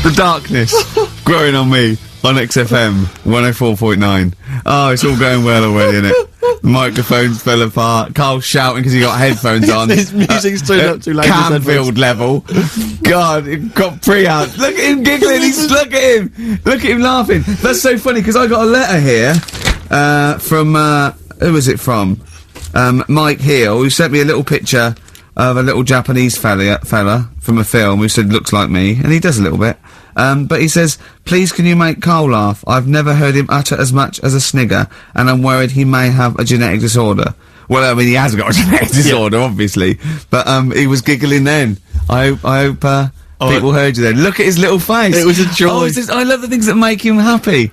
The darkness growing on me on XFM 104.9. Oh, it's all going well already, isn't it? The microphones fell apart. Carl's shouting because he got headphones on. His music's turned up too loud. Canfield level. God, it got pre-out. Look at him giggling. Look at him. Look at him laughing. That's so funny because I got a letter here from who was it from? Mike Heel, who sent me a little picture of a little Japanese fella from a film who said looks like me, and he does a little bit. But he says, please can you make Carl laugh? I've never heard him utter as much as a snigger, and I'm worried he may have a genetic disorder. Well, I mean, he has got a genetic disorder, obviously, but he was giggling then. I hope people heard you then. Look at his little face. It was a joy. Oh, I love the things that make him happy.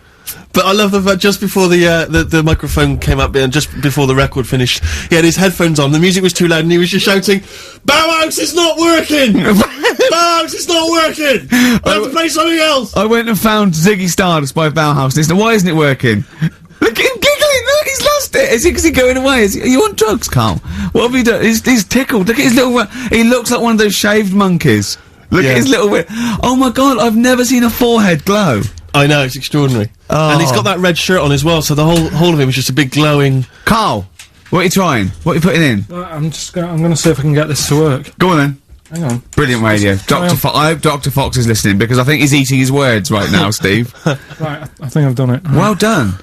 But I love the fact just before the microphone came up and just before the record finished, he had his headphones on, the music was too loud and he was just shouting, Bauhaus, it's not working! Bauhaus, it's not working! I have to play something else! I went and found Ziggy Stardust by Bauhaus and he said, why isn't it working? Look at him giggling, look, he's lost it! Is he going away? Are you on drugs, Carl? What have you done? He's tickled, look at his little, he looks like one of those shaved monkeys. Look at his little, oh my god, I've never seen a forehead glow. I know, it's extraordinary. Oh. And he's got that red shirt on as well, so the whole of him is just a big glowing... Carl, what are you trying? What are you putting in? I'm gonna see if I can get this to work. Go on then. Hang on. Brilliant radio. I hope Dr. Fox is listening, because I think he's eating his words right now, Steve. Right, I think I've done it. Right. Well done.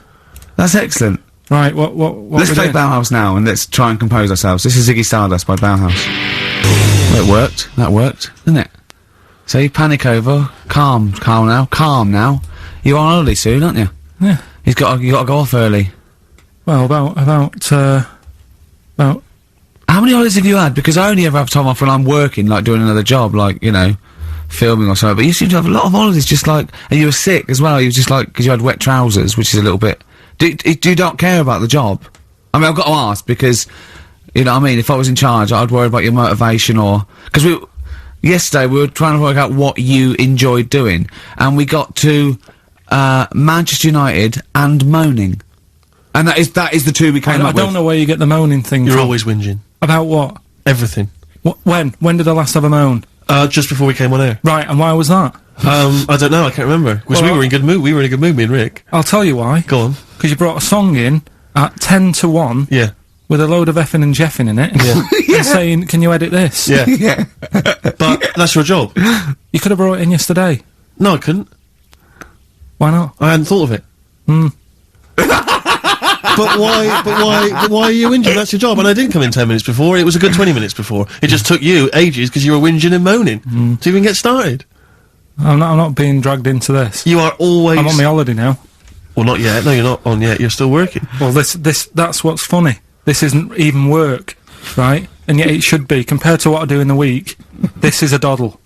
That's excellent. Right, what let's play Bauhaus now, and let's try and compose ourselves. This is Ziggy Stardust by Bauhaus. Well, it worked. That worked, didn't it? So you panic over. Calm now. You're on holiday soon, aren't you? Yeah. You got to go off early. Well, about. How many holidays have you had? Because I only ever have time off when I'm working, like doing another job, like, you know, filming or something. But you seem to have a lot of holidays, just like, and you were sick as well. You were just like, because you had wet trousers, which is a little bit. Do you not care about the job? I mean, I've got to ask because, you know what I mean. If I was in charge, I'd worry about your motivation because yesterday we were trying to work out what you enjoyed doing, and we got to Manchester United and moaning, and that is the two we came up with. I don't know where you get the moaning thing You're from. always whinging. About what? Everything. When did I last have a moan? Just before we came on air. Right, and why was that? I don't know, I can't remember. Because we were in a good mood. We were in a good mood, me and Rick. I'll tell you why. Go on. Because you brought a song in at 10 to 1. Yeah. With a load of effing and jeffing in it. Yeah. And saying, can you edit this? Yeah. Yeah. But that's your job. You could have brought it in yesterday. No, I couldn't. Why not? I hadn't thought of it. But why are you whinging? That's your job. And I didn't come in 10 minutes before. It was a good 20 minutes before. It just took you ages because you were whinging and moaning to even get started. I'm not being dragged into this. You are always... I'm on my holiday now. Well, not yet. No, you're not on yet. You're still working. Well, that's what's funny. This isn't even work, right? And yet it should be. Compared to what I do in the week, this is a doddle.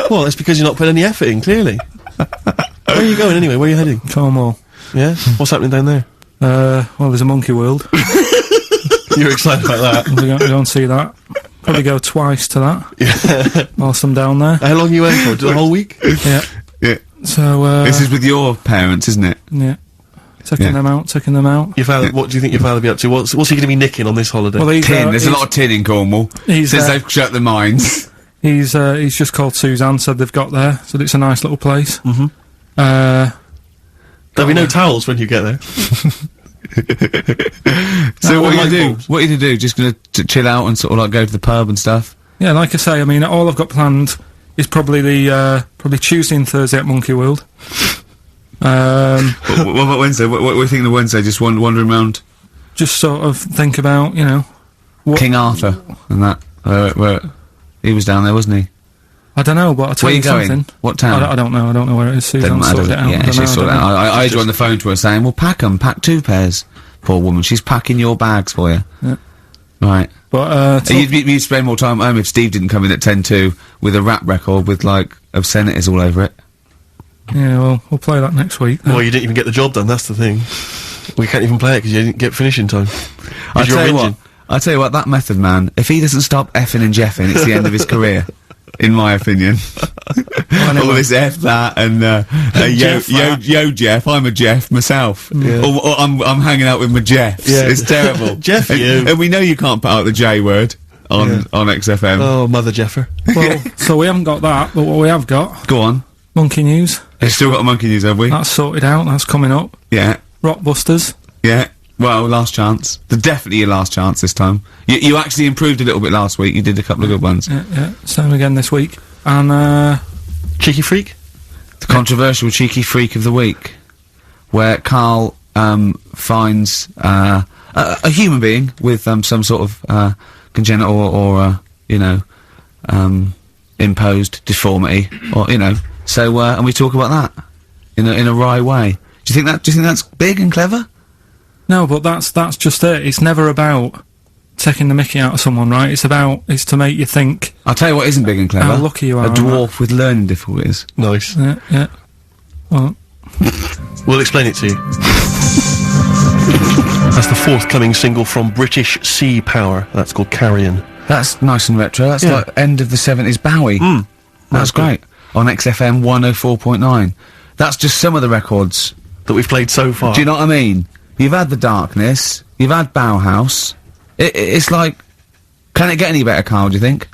Well, it's because you're not putting any effort in, clearly. Where are you going anyway? Where are you heading? Cornwall. Yeah? What's happening down there? Well, there's a monkey world. You're excited about that? We're going to see that. Probably go twice to that. Yeah. Whilst I'm down there. How long are you in for? The whole week? Yeah. Yeah. So, this is with your parents, isn't it? Yeah. Taking them out. Your father, what do you think your father will be up to? What's he going to be nicking on this holiday? Well, There's a lot of tin in Cornwall. Since they've shut the mines. He's just called Suzanne, said they've got there, said it's a nice little place. There'll be no towels when you get there. So what are you going to do? What are you going to do? Just going to chill out and sort of like go to the pub and stuff? Yeah, like I say, I mean, all I've got planned is probably Tuesday and Thursday at Monkey World. What about Wednesday? What are you thinking of Wednesday? Just wandering around? Just sort of think about, you know... King Arthur and that. Where he was down there, wasn't he? I don't know, but I'll tell you something. Where are you going? What town? I don't know. I don't know where it is. Suzanne sorted it out. Yeah, she sorted it out. I heard you on the phone to her saying, well, pack 2 pairs. Poor woman. She's packing your bags for you. Yeah. Right. But, you'd spend more time at home if Steve didn't come in at 10-2 with a rap record with, like, obscenities all over it. Yeah, well, we'll play that next week. Well, you didn't even get the job done, that's the thing. We can't even play it because you didn't get finishing time. I tell you what, that method man, if he doesn't stop effing and jeffing, it's the end of his career. In my opinion. All this F that and yo Jeff, I'm a Jeff myself. Yeah. Or I'm hanging out with my Jeffs. Yeah. It's terrible. Jeff, and we know you can't put out the J word. on XFM. Oh, Mother Jeffer. Well, so we haven't got that, but what we have got, Go on. Monkey News. We've still got monkey news, have we? That's sorted out. That's coming up. Yeah. Rockbusters. Yeah. Well, last chance. Definitely your last chance this time. You actually improved a little bit last week. You did a couple of good ones. Yeah. Same again this week. And Cheeky Freak? The controversial cheeky freak of the week, where Karl finds a human being with some sort of congenital or imposed deformity, or So and we talk about that in a wry way. Do you think that's big and clever? no, but that's just it. It's never about taking the mickey out of someone, right? It's to make you think. I'll tell you what isn't big and clever. How lucky you are A on dwarf with learning difficulties. Nice. Yeah. Well, We'll explain it to you. That's the forthcoming single from British Sea Power. That's called Carrion. That's nice and retro. That's like end of the 70s Bowie. That's great. On XFM 104.9. That's just some of the records that we've played so far. Do you know what I mean? You've had The Darkness, you've had Bauhaus. It's like, can it get any better, Karl, do you think?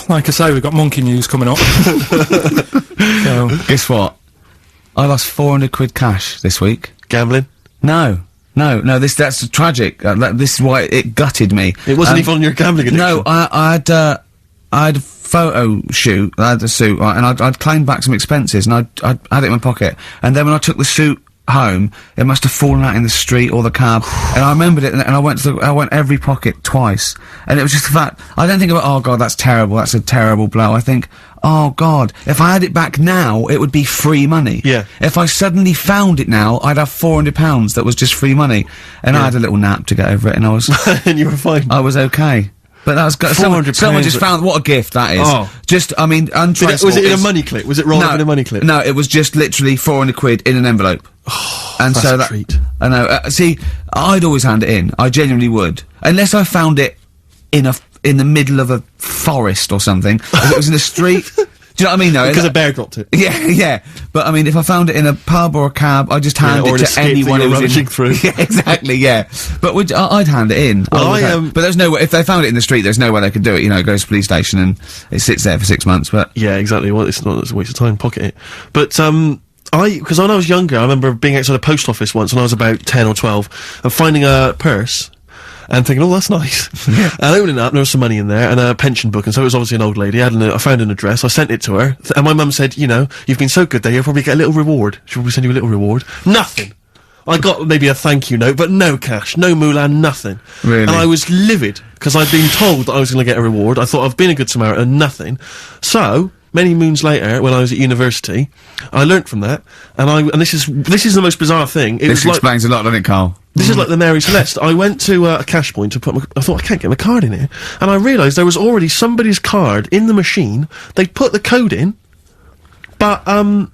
like I say, we've got Monkey News coming up. So, Guess what? I lost 400 quid cash this week. Gambling? No, that's tragic. This is why it gutted me. It wasn't even on your gambling addiction. No, I had a photo shoot, I had a suit, right, and I'd claimed back some expenses, and I'd had it in my pocket, and then when I took the suit home, it must have fallen out in the street or the cab, and I remembered it, and I went every pocket twice, and it was just the fact, I don't think about, oh god, that's terrible, that's a terrible blow, I think, oh god, if I had it back now, it would be free money. Yeah. If I suddenly found it now, I'd have £400 that was just free money, and I had a little nap to get over it, and I was... and you were fine. I was okay. But that was someone just found what a gift that is. Oh. Just, I mean, untraceable. Was it in a money clip? Was it rolled up in a money clip? No, it was just literally 400 quid in an envelope. And that's so a treat. I know. See, I'd always hand it in. I genuinely would, unless I found it in the middle of a forest or something. If it was in the street. Do you know what I mean? No, because a bear dropped it. Yeah. But I mean, if I found it in a pub or a cab, I'd just hand it to anyone who was rummaging through. Yeah, exactly. Yeah, but I'd hand it in. Well, but there's no way. If they found it in the street, there's no way they could do it. It goes to the police station and it sits there for 6 months. But yeah, exactly. Well, it's a waste of time. Pocket it. But because when I was younger, I remember being outside a post office once when I was about 10 or 12 and finding a purse. And thinking, oh, that's nice. Yeah. And opening it up, there was some money in there, and a pension book, and so it was obviously an old lady. I found an address, I sent it to her, and my mum said, you've been so good there, you'll probably get a little reward. She'll probably send you a little reward. Nothing! I got maybe a thank you note, but no cash, no moolah, nothing. Really? And I was livid, because I'd been told that I was gonna get a reward. I thought I've been a good Samaritan, nothing. So, many moons later, when I was at university, I learnt from that, and this is the most bizarre thing. This explains a lot, doesn't it, Karl? This is like the Mary Celeste. I went to a cash point to put I thought, I can't get my card in here. And I realised there was already somebody's card in the machine. They'd put the code in, but then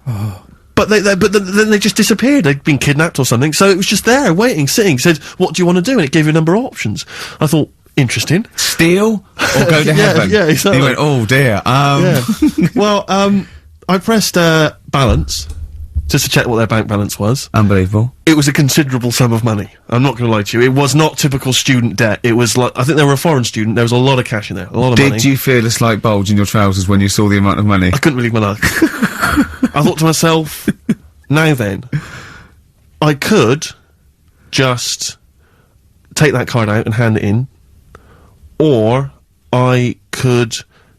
they just disappeared. They'd been kidnapped or something. So it was just there, waiting, sitting, said, what do you want to do? And it gave you a number of options. I thought, interesting. Steal or go to heaven? Yeah, exactly. You went, oh dear. Yeah. Well, I pressed, balance, just to check what their bank balance was. Unbelievable. It was a considerable sum of money. I'm not going to lie to you. It was not typical student debt. It was like, I think they were a foreign student. There was a lot of cash in there. A lot of money. Did you feel a slight bulge in your trousers when you saw the amount of money? I couldn't believe my luck. I thought to myself, now then, I could just take that card out and hand it in, or I could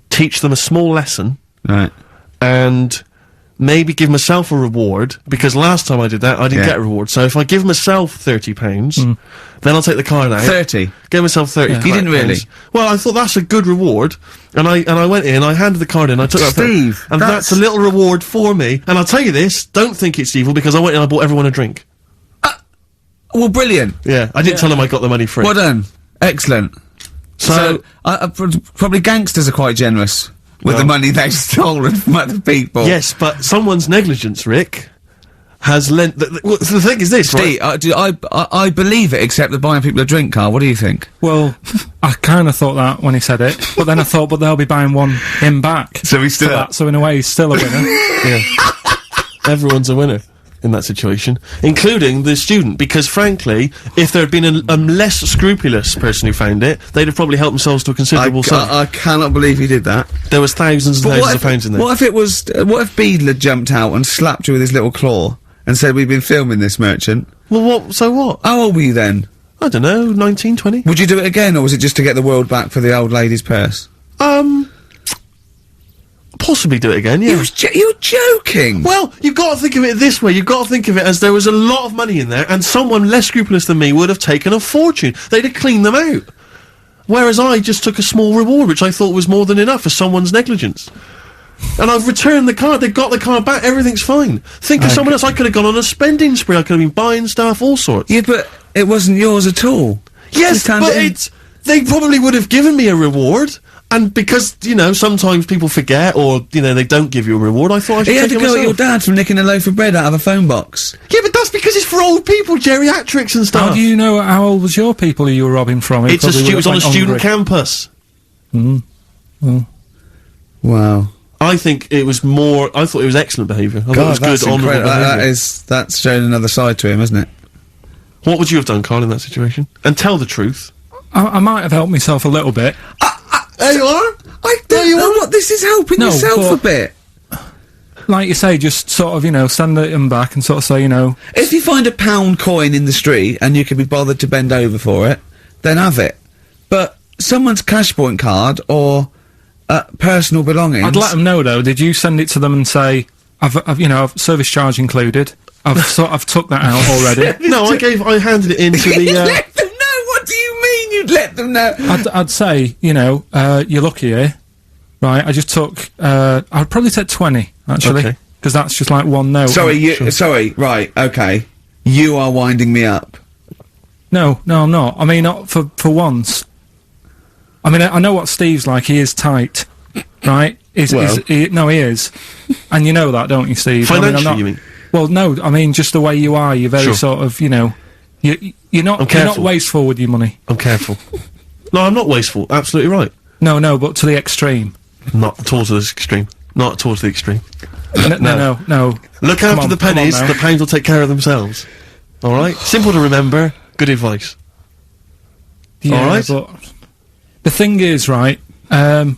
teach them a small lesson. Right. And maybe give myself a reward, because last time I did that, I didn't get a reward. So if I give myself £30, then I'll take the card out. 30? Give myself 30 You didn't really? Well, I thought that's a good reward, and I went in, I handed the card in, I took that Steve, and that's a little reward for me. And I'll tell you this, don't think it's evil, because I went in and I bought everyone a drink. Well, brilliant. Yeah, I didn't tell them I got the money free. Well done. Excellent. So probably gangsters are quite generous with the money they've stolen from other people. Yes, but someone's negligence, Rick, has lent... Well, the thing is this, Steve, right? I believe it, except that buying people a drink, Karl. What do you think? well, I kind of thought that when he said it, but then I thought, but they'll be buying him back. So he's still... So in a way, he's still a winner. Yeah. Everyone's a winner in that situation, including the student, because frankly, if there had been a less scrupulous person who found it, they'd have probably helped themselves to a considerable sum. I cannot believe he did that. There was thousands and thousands of pounds in there. What if it was, what if Beadler jumped out and slapped you with his little claw and said, we've been filming this, merchant? Well, what? So what? How old were you then? I don't know, 19, 20? Would you do it again, or was it just to get the world back for the old lady's purse? Possibly do it again, yeah. You're joking! Well, you've got to think of it this way. You've got to think of it as there was a lot of money in there, and someone less scrupulous than me would have taken a fortune. They'd have cleaned them out. Whereas I just took a small reward, which I thought was more than enough for someone's negligence. And I've returned the card. They've got the card back. Everything's fine. Think of someone else. I could have gone on a spending spree. I could have been buying stuff, all sorts. Yeah, but it wasn't yours at all. Yes, but they probably would have given me a reward. And because, you know, sometimes people forget, or, you know, they don't give you a reward, I thought I should take it myself. You had to go at your dad from nicking a loaf of bread out of a phone box. Yeah, but that's because it's for old people, geriatrics and stuff. How do you know how old was your people who you were robbing from? It was on a student campus. Wow. I think it was more, I thought it was excellent behaviour. I thought it was good, honourable behaviour. That's showing another side to him, isn't it? What would you have done, Carl, in that situation? And tell the truth. I might have helped myself a little bit. There you are. I don't know what this is helping yourself a bit. Like you say, just sort of, you know, stand at him back and sort of say, you know... If you find a £1 coin in the street and you can be bothered to bend over for it, then have it. But someone's cash point card or personal belongings... I'd let them know, though. Did you send it to them and say, I've you know, service charge included. I've took that out already. No, I handed it in to the... Let them know? What do you mean you'd let them know? I'd say, you know, you're lucky here. Right, I just took, I'd probably take 20, actually. Because that's just like one note. Sorry, right, okay. You are winding me up. No, I'm not. I mean, not for once. I mean, I know what Steve's like. He is tight, right? He is. And you know that, don't you, Steve? Financially, you mean? Well, no, I mean, just the way you are. You're very sort of, you know, you're not wasteful with your money. I'm careful. No, I'm not wasteful. Absolutely right. No, but to the extreme. Not towards the extreme. Not towards the extreme. No. Look after the pennies, the pounds will take care of themselves. Alright? Simple to remember, good advice. Yeah, alright? But the thing is, right, I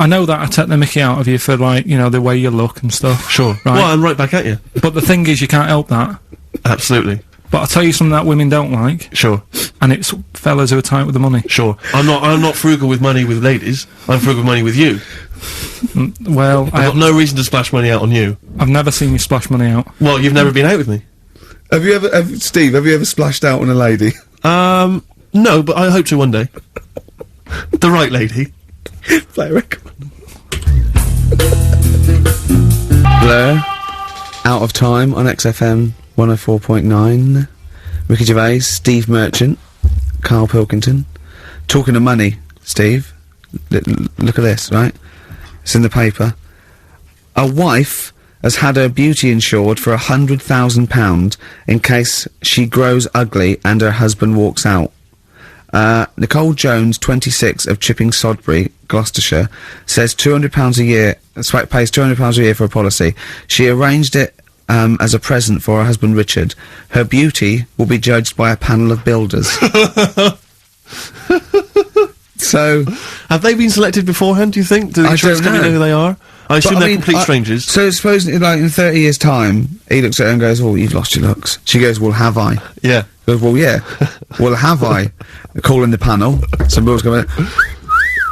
know that I take the mickey out of you for, like, you know, the way you look and stuff. Sure. Right? Well, I'm right back at you. But the thing is, you can't help that. Absolutely. But I'll tell you something that women don't like. Sure. And it's fellas who are tight with the money. Sure. I'm not frugal with money with ladies. I'm frugal with money with you. Well, I've got no reason to splash money out on you. I've never seen you splash money out. Well, you've never been out with me. Steve, have you ever splashed out on a lady? No, but I hope to one day. The right lady. Play a record. Blur. Out of Time on XFM 104.9. Ricky Gervais, Steve Merchant, Karl Pilkington. Talking of money, Steve. Look at this, right? It's in the paper. A wife has had her beauty insured for £100,000 in case she grows ugly and her husband walks out. Nicole Jones, 26, of Chipping Sodbury, Gloucestershire, says £200 a year, pays £200 a year for a policy. She arranged it as a present for her husband Richard. Her beauty will be judged by a panel of builders. So... Have they been selected beforehand, do you think? Do the insurance company know who they are? I assume they're complete strangers. So supposedly, like, in 30 years' time, he looks at her and goes, oh, you've lost your looks. She goes, well, have I? Yeah. He goes, well, yeah. Well, have I? Calling the panel. Some bills going,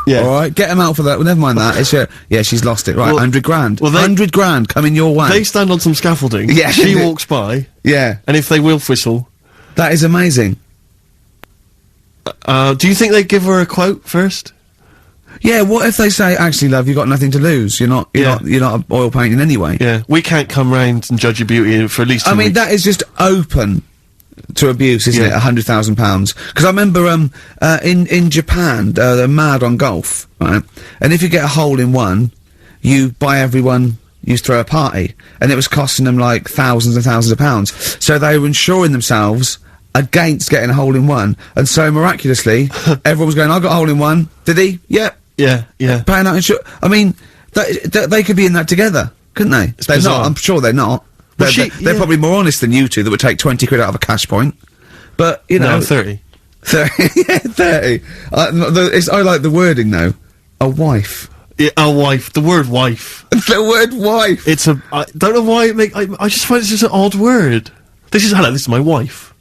yeah. Alright, get him out for that. Well, never mind that. It's yeah, she's lost it. Right, well, 100 grand. Well, 100 grand coming your way. They stand on some scaffolding. Yeah. She walks by. Yeah. And if they will whistle. That is amazing. Do you think they'd give her a quote first? Yeah, what if they say, actually, love, you've got nothing to lose. You're not oil painting anyway. Yeah. We can't come round and judge your beauty for at least 2 weeks. I mean, that is just open to abuse, isn't it? £100,000. Because I remember, in Japan, they're mad on golf, right? And if you get a hole in one, you buy everyone, you throw a party. And it was costing them, like, thousands and thousands of pounds. So they were insuring themselves against getting a hole in one. And so, miraculously, everyone was going, I got a hole in one. Did he? Yep. Yeah. Paying out insurance. I mean, they could be in that together, couldn't they? They're not. I'm sure they're not. They're probably more honest than you two that would take 20 quid out of a cash point. But, you know... No, 30. 30, yeah, 30. I like the wording, though. A wife. Yeah, a wife. The word wife. The word wife. I don't know why I just find it's just an odd word. This is my wife.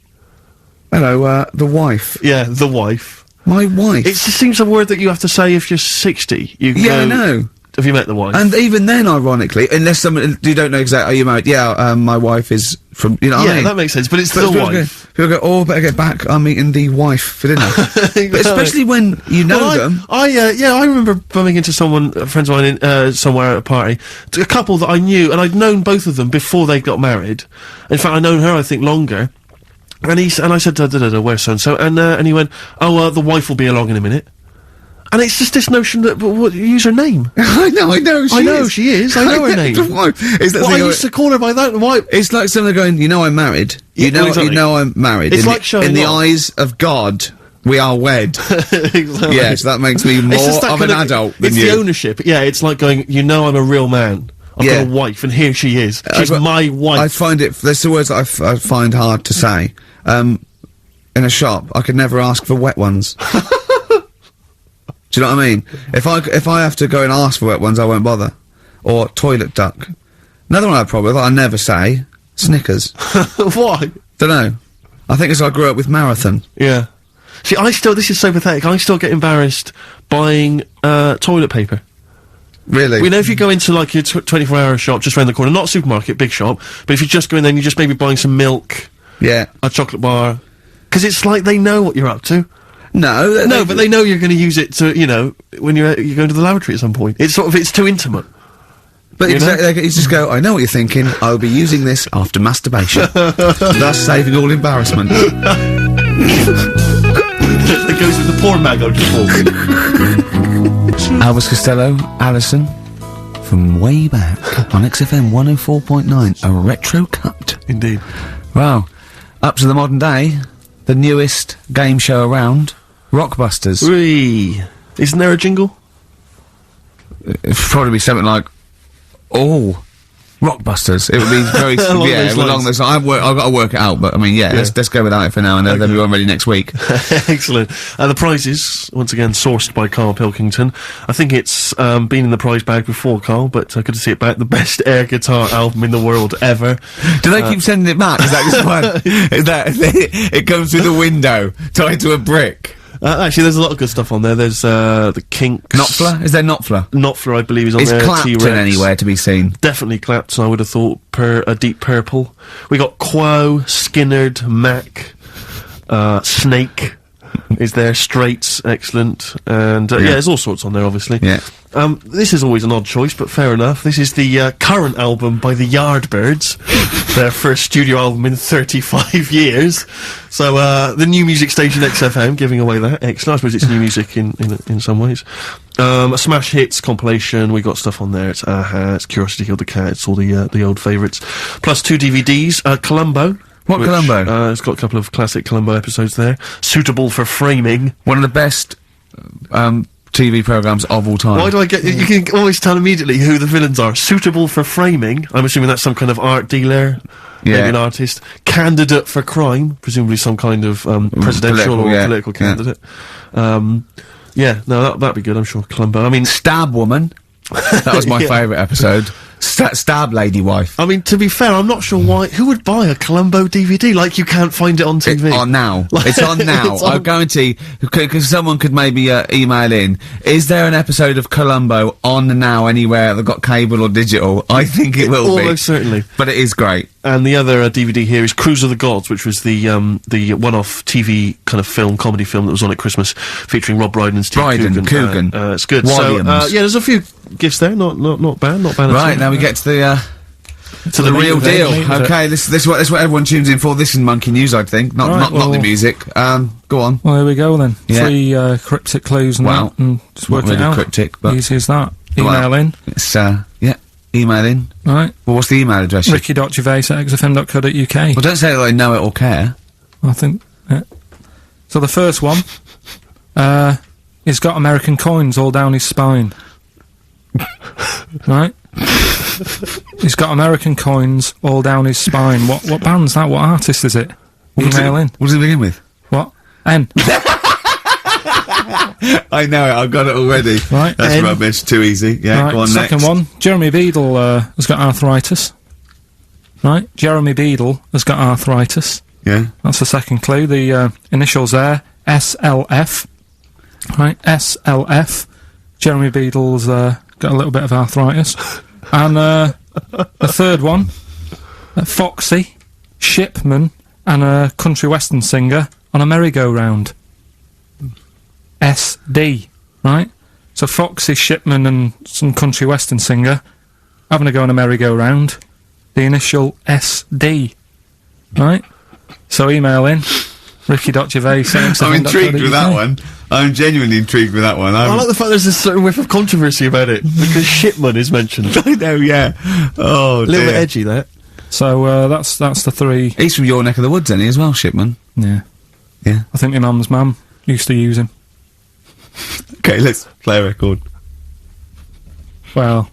Hello, the wife. Yeah, the wife. My wife. It just seems a word that you have to say if you're 60. I know. Have you met the wife? And even then, ironically, unless you don't know exactly, are you married? Yeah, my wife is from, you know what I mean? That makes sense, but it's the wife. People go, oh, better get back, I'm meeting the wife for dinner. But especially when you know them. I remember bumping into friends of mine in, somewhere at a party, a couple that I knew, and I'd known both of them before they got married. In fact, I'd known her, I think, longer. And I said, where's so-and-so? And he went, the wife will be along in a minute. And it's just this notion that, use her name. I know she is. I know her name. I used to call her by that, why? It's like someone going, you know I'm married. You know I'm married. It's like showing in the eyes of God, we are wed. Exactly. Yes, that makes me more of an adult than you. It's the ownership. Yeah, it's like going, you know I'm a real man. I've got a wife, and here she is. She's my wife. I find there's the words that I find hard to say. In a shop, I could never ask for wet ones. Do you know what I mean? If I have to go and ask for wet ones, I won't bother. Or toilet duck. Another one I have a problem with, I never say, Snickers. Why? Dunno. I think it's I grew up with Marathon. Yeah. See, this is so pathetic, I still get embarrassed buying, toilet paper. Really? You know, if you go into, like, your 24-hour shop just round the corner, not a supermarket, big shop, but if you just go in there and you're just maybe buying some milk. Yeah. A chocolate bar. 'Cause it's like they know what you're up to. No, but they know you're going to use it to, you know, when you're going to the lavatory at some point. It's too intimate. But exactly, you just go, I know what you're thinking, I'll be using this after masturbation. Thus saving all embarrassment. It goes with the porn mag I just walked. Elvis Costello, Alison, from way back on XFM 104.9, a retro cut. Indeed. Wow. Up to the modern day, the newest game show around, Rockbusters. Whee! Isn't there a jingle? It'd probably be something like, oh, Rockbusters. It would be very, along those lines. I've got to work it out, but I mean, let's go without it for now, and then we'll be on ready next week. Excellent. The prizes, once again, sourced by Karl Pilkington. I think it's, been in the prize bag before, Karl, but good to see it back. The best air guitar album in the world ever. Do they keep sending it back? Is that just fun? Is that, it comes through the window, tied to a brick? Actually, there's a lot of good stuff on there. There's, the Kinks. Knopfler? Is there Knopfler? Knopfler, I believe, is on there. Is Clapton anywhere to be seen? Definitely Clapton, I would have thought, a Deep Purple. We got Quo, Skinnerd, Mac, Snake is there, Straits, excellent, and, there's all sorts on there, obviously. Yeah. This is always an odd choice, but fair enough. This is the, current album by the Yardbirds. Their first studio album in 35 years. So, the new music station XFM giving away that. Excellent. I suppose it's new music in some ways. A Smash Hits compilation. We got stuff on there. It's Aha, it's Curiosity Killed the Cat. It's all the old favourites. Plus 2 DVDs. Columbo. What Columbo? It's got a couple of classic Columbo episodes there. Suitable for framing. One of the best, TV programmes of all time. Why do I get... You can always tell immediately who the villains are. Suitable for framing. I'm assuming that's some kind of art dealer. Yeah. Maybe an artist. Candidate for crime. Presumably some kind of, presidential political candidate. That'd be good, I'm sure. Columbo. I mean... Stab Woman. That was my favourite episode. Stab Lady Wife. I mean, to be fair, I'm not sure why... Who would buy a Columbo DVD? Like, you can't find it on TV. It's on now. It's on now. I guarantee, because someone could maybe email in, is there an episode of Columbo on now anywhere that got cable or digital? I think it will be. Almost certainly. But it is great. And the other DVD here is Cruise of the Gods, which was the one-off TV kind of comedy film that was on at Christmas, featuring Rob Brydon and Steve Coogan. It's good. Williams. So, there's a few gifts there, not bad at all. Right, now we get to the real deal. Okay, this is what everyone tunes in for. This is Monkey News, I think. Not the music. Go on. Well, here we go then. Yeah. 3 cryptic clues and that, and just work not it really out. Cryptic, but easy as that. Email in. It's email in. Right. Well, what's the email address? ricky.gervais@xfm.co.uk. Well, don't say that I know it or care. I think. So the first one, he's got American coins all down his spine. Right? He's got American coins all down his spine. What band's that? What artist is it? Email in. What does it begin with? What? N. I know it, I've got it already. Right. That's rubbish, too easy. Yeah, Right, go on second next. one. Jeremy Beadle has got arthritis. Right, Jeremy Beadle has got arthritis. Yeah. That's the second clue. The initials there, SLF. Right, SLF. Jeremy Beadle's got a little bit of arthritis. And the third one, Foxy, Shipman, and a country western singer on a merry-go-round. SD, right? So Foxy, Shipman, and some country western singer having a go on a merry-go-round. The initial SD, right? So email in, ricky.gervais. I'm intrigued with that one. I'm genuinely intrigued with that one. I like the fact there's a certain whiff of controversy about it, because Shipman is mentioned. I know, yeah. Oh, A little bit edgy, that. So that's the three. He's from your neck of the woods, isn't he, as well, Shipman? Yeah. Yeah. I think my mum's mum used to use him. Okay, let's play a record. Well,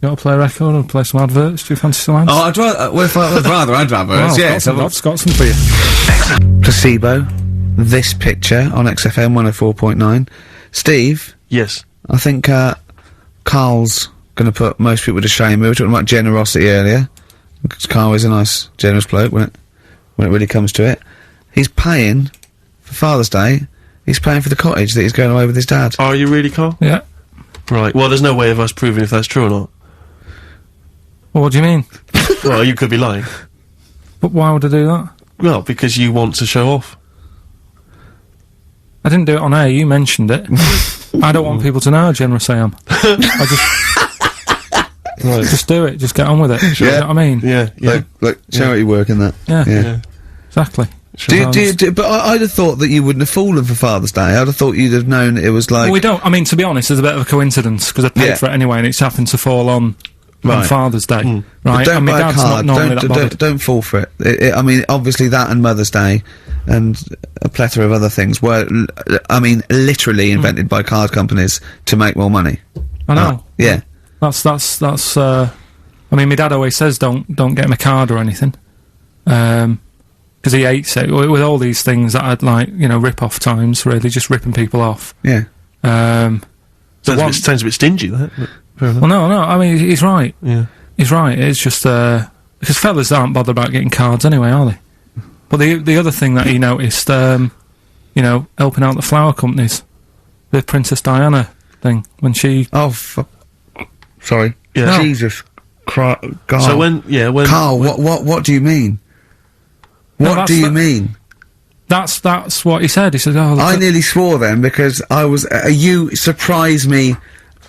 you got to play a record or play some adverts? Do you fancy some ads? Oh, I'd rather adverts, Well, yes. I've got some for you. Placebo, this picture on XFM 104.9. Steve, Yes. I think Karl's going to put most people to shame. We were talking about generosity earlier, because Karl is a nice, generous bloke when it really comes to it. He's paying for Father's Day. He's paying for the cottage that he's going away with his dad. Are you really, Carl? Yeah. Right. Well, there's no way of us proving if that's true or not. Well, what do you mean? Well, you could be lying. But why would I do that? Well, because you want to show off. I didn't do it on air, you mentioned it. I don't want people to know how generous I am. I just do it, just get on with it. You know what I mean? Yeah, yeah. Look, charity work in that. Yeah. Exactly. But I'd have thought that you wouldn't have fallen for Father's Day. I'd have thought you'd have known it was like... Well, we don't, I mean, to be honest, there's a bit of a coincidence, because I paid for it anyway, and it's happened to fall on Father's Day. Right? But don't and my buy a dad's card. not normally that bothered. Don't fall for it. I mean, obviously that and Mother's Day and a plethora of other things were, I mean, literally invented by card companies to make more money. I know. Yeah. That's, I mean, my dad always says don't get him a card or anything. Because he hates it, with all these things that I'd like, you know, rip-off times, really, just ripping people off. Yeah. Sounds a bit stingy, that. But fair enough. Well, no, I mean, he's right. Yeah. He's right, it's just, because fellas aren't bothered about getting cards anyway, are they? But the other thing that he noticed, you know, helping out the flower companies, the Princess Diana thing, when she... Oh, sorry. Yeah. No. Jesus Christ. God. So when Karl, what do you mean? What do you mean? That's what he said. He said, "Oh, I nearly swore then because I was. You surprise me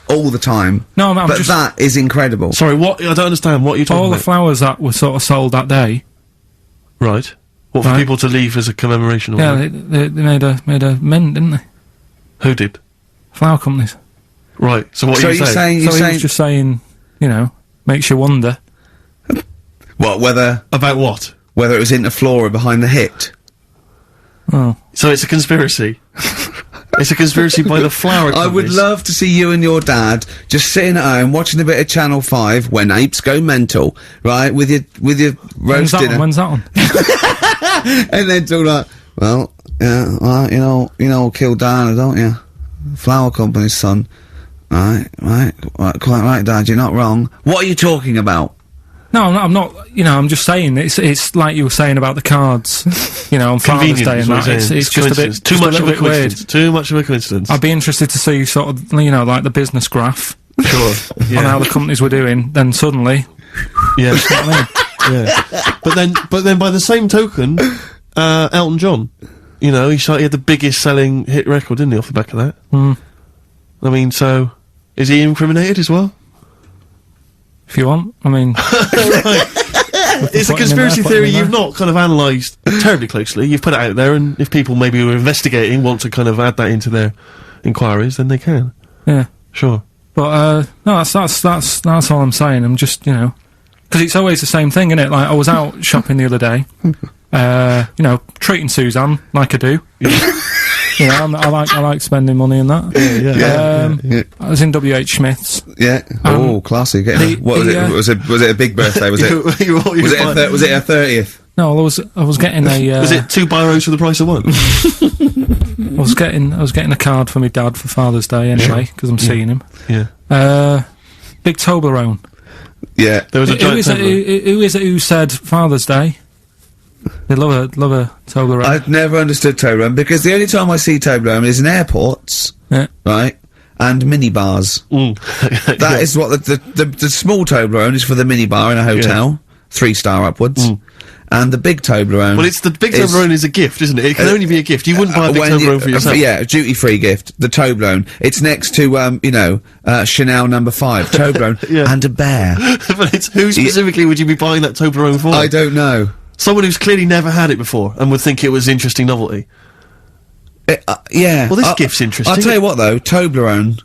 all the time. No, I'm but just, that is incredible. Sorry, what? I don't understand. What are you talking all about? the flowers that were sort of sold that day. Right. What, for people to leave as a commemoration? Or Yeah, what? they made a mint, didn't they? Who did? Flower companies. Right. So what So are you you're saying? saying? So he was just saying, you know, makes you wonder. What? Whether About what? it was Interflora behind the hit? Oh, So it's a conspiracy. It's a conspiracy by the flower I would companies. love to see you and your dad just sitting at home watching a bit of Channel 5 when apes go mental, right? With your roast dinner. When's that on? And then talk like, well, yeah, well, you know, kill Diana, don't you? Flower company's son. Right, quite right, Dad, you're not wrong. What are you talking about? No, I'm not. You know, I'm just saying it's like you were saying about the cards. You know, on Father's Day and that. It's just a bit too much of a bit weird. coincidence. Too much of a coincidence. I'd be interested to see sort of, you know, like the business graph Sure. on how the companies were doing. Then suddenly, Yeah. you know what I mean? Yeah. But then by the same token, Elton John, you know, he had the biggest selling hit record, didn't he, off the back of that? Mm. I mean, so is he incriminated as well? If you want, I mean, It's a conspiracy theory you've not kind of analysed terribly closely. You've put it out there, and if people maybe who are investigating want to kind of add that into their inquiries, then they can. yeah. Sure. But no, that's all I'm saying. I'm just, you know, because it's always the same thing, isn't it? Like I was out shopping the other day, you know, treating Suzanne like I do. You know, I like spending money in that. Yeah. I was in W.H. Smith's. Yeah. Classy. What was it? Was it a big birthday? Was it? Was it a 30th? No, I was getting a. Was it 2 biros for the price of 1? I was getting a card for my dad for Father's Day anyway, because I'm seeing him. Yeah. Big Toblerone. Yeah. There was a giant who is it who said Father's Day? They love a Toblerone. I've never understood Toblerone, because the only time I see Toblerone is in airports, right, and minibars. That is what the small Toblerone is for the minibar in a hotel, 3-star upwards. And the big Toblerone. Well, the big Toblerone is a gift, isn't it? It can only be a gift. You wouldn't buy a big Toblerone for yourself. Yeah, a duty-free gift. The Toblerone. It's next to, Chanel No. 5. Toblerone and a bear. But it's who specifically would you be buying that Toblerone for? I don't know. Someone who's clearly never had it before and would think it was interesting novelty. Yeah. Well, this gift's interesting. I'll tell you what, though. Toblerone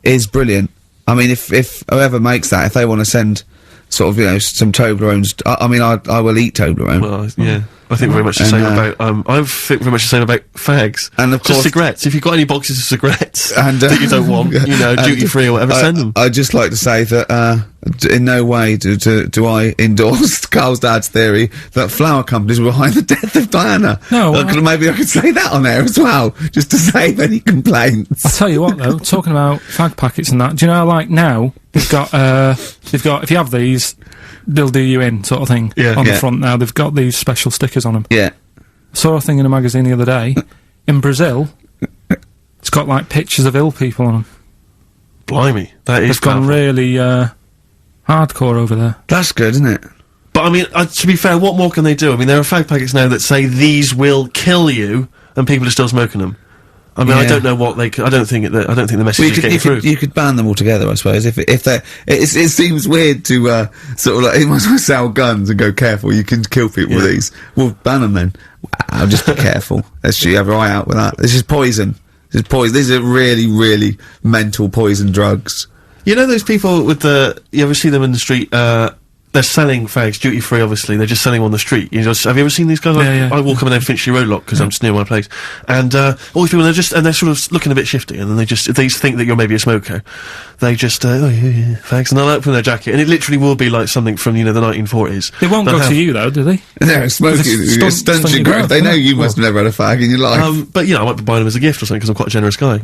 is brilliant. I mean, if whoever makes that, if they want to send sort of, some Toblerones, I will eat Toblerone. Well, yeah. I think very much the same about, I think very much the same about fags. And of course, cigarettes. If you've got any boxes of cigarettes and, that you don't want, duty free or whatever, send them. I'd just like to say that, in no way do I endorse Carl's dad's theory that flower companies were behind the death of Diana. No. Maybe I could say that on there as well, just to save any complaints. I'll tell you what though, talking about fag packets and that, do you know, like now, they've got, if you have these, they'll do you in, sort of thing, on the front now. They've got these special stickers on them. Yeah. I saw a thing in a magazine the other day. In Brazil, it's got, like, pictures of ill people on them. Blimey, that is It's gone really, hardcore over there. That's good, isn't it? But, I mean, to be fair, what more can they do? I mean, there are fag packets now that say these will kill you, and people are still smoking them. I mean, I don't know what they. I don't think the message is getting through. You could ban them altogether, I suppose. If they, it seems weird to sort of like, you might as well sell guns and go careful. You can kill people with these. Well, ban them then. I'll just be careful. Let's have your eye out with that. This is poison. This is poison. These are really, really mental poison drugs. You know those people with you ever see them in the street? They're selling fags, duty free, obviously. They're just selling them on the street. Have you ever seen these guys? I walk them down Finchley Road a lot because I'm just near my place. And all these people, they're sort of looking a bit shifty, and then they think that you're maybe a smoker. They just, fags, and they'll open their jacket, and it literally will be like something from, the 1940s. They won't go to you, though, do they? No, smoking, stunts your growth. They know you must have never had a fag in your life. But, I might be buying them as a gift or something, because I'm quite a generous guy.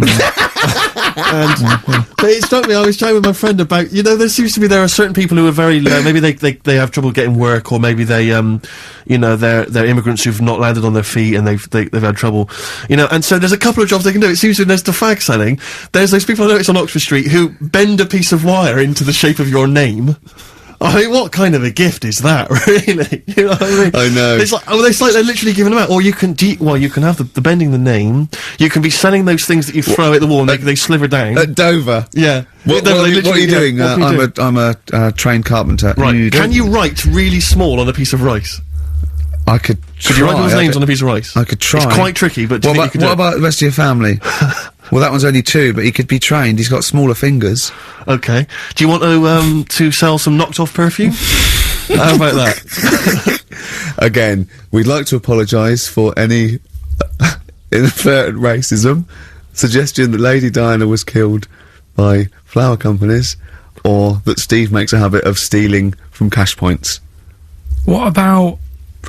But it struck me, I was chatting with my friend about, there seems to be, there are certain people who are very, maybe they have trouble getting work, or maybe they, they're immigrants who've not landed on their feet and they've had trouble, and so there's a couple of jobs they can do. It seems to, there's the fag selling, there's those people I noticed on Oxford Street who bend a piece of wire into the shape of your name. I mean, what kind of a gift is that, really? You know what I mean? I know. It's like they're literally giving them out. Or you can have the bending the name. You can be selling those things that you throw at the wall and they sliver down. At Dover? Yeah. What are you doing? I'm a trained carpenter. Right. Can you write really small on a piece of rice? I could try. Could you write those names on a piece of rice? I could try. It's quite tricky, but do you think you could do it? What about the rest of your family? Well, that one's only 2, but he could be trained. He's got smaller fingers. Okay. Do you want to sell some knocked-off perfume? How about that? Again, we'd like to apologise for any inadvertent racism, suggestion that Lady Diana was killed by flower companies, or that Steve makes a habit of stealing from cash points. What about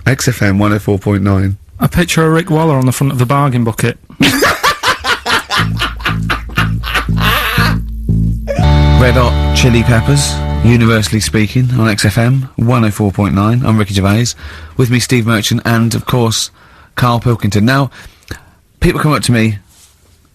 XFM 104.9? a picture of Rick Waller on the front of the bargain bucket? Red Hot Chili Peppers, universally speaking, on XFM 104.9. I'm Ricky Gervais. With me, Steve Merchant, and, of course, Karl Pilkington. Now, people come up to me,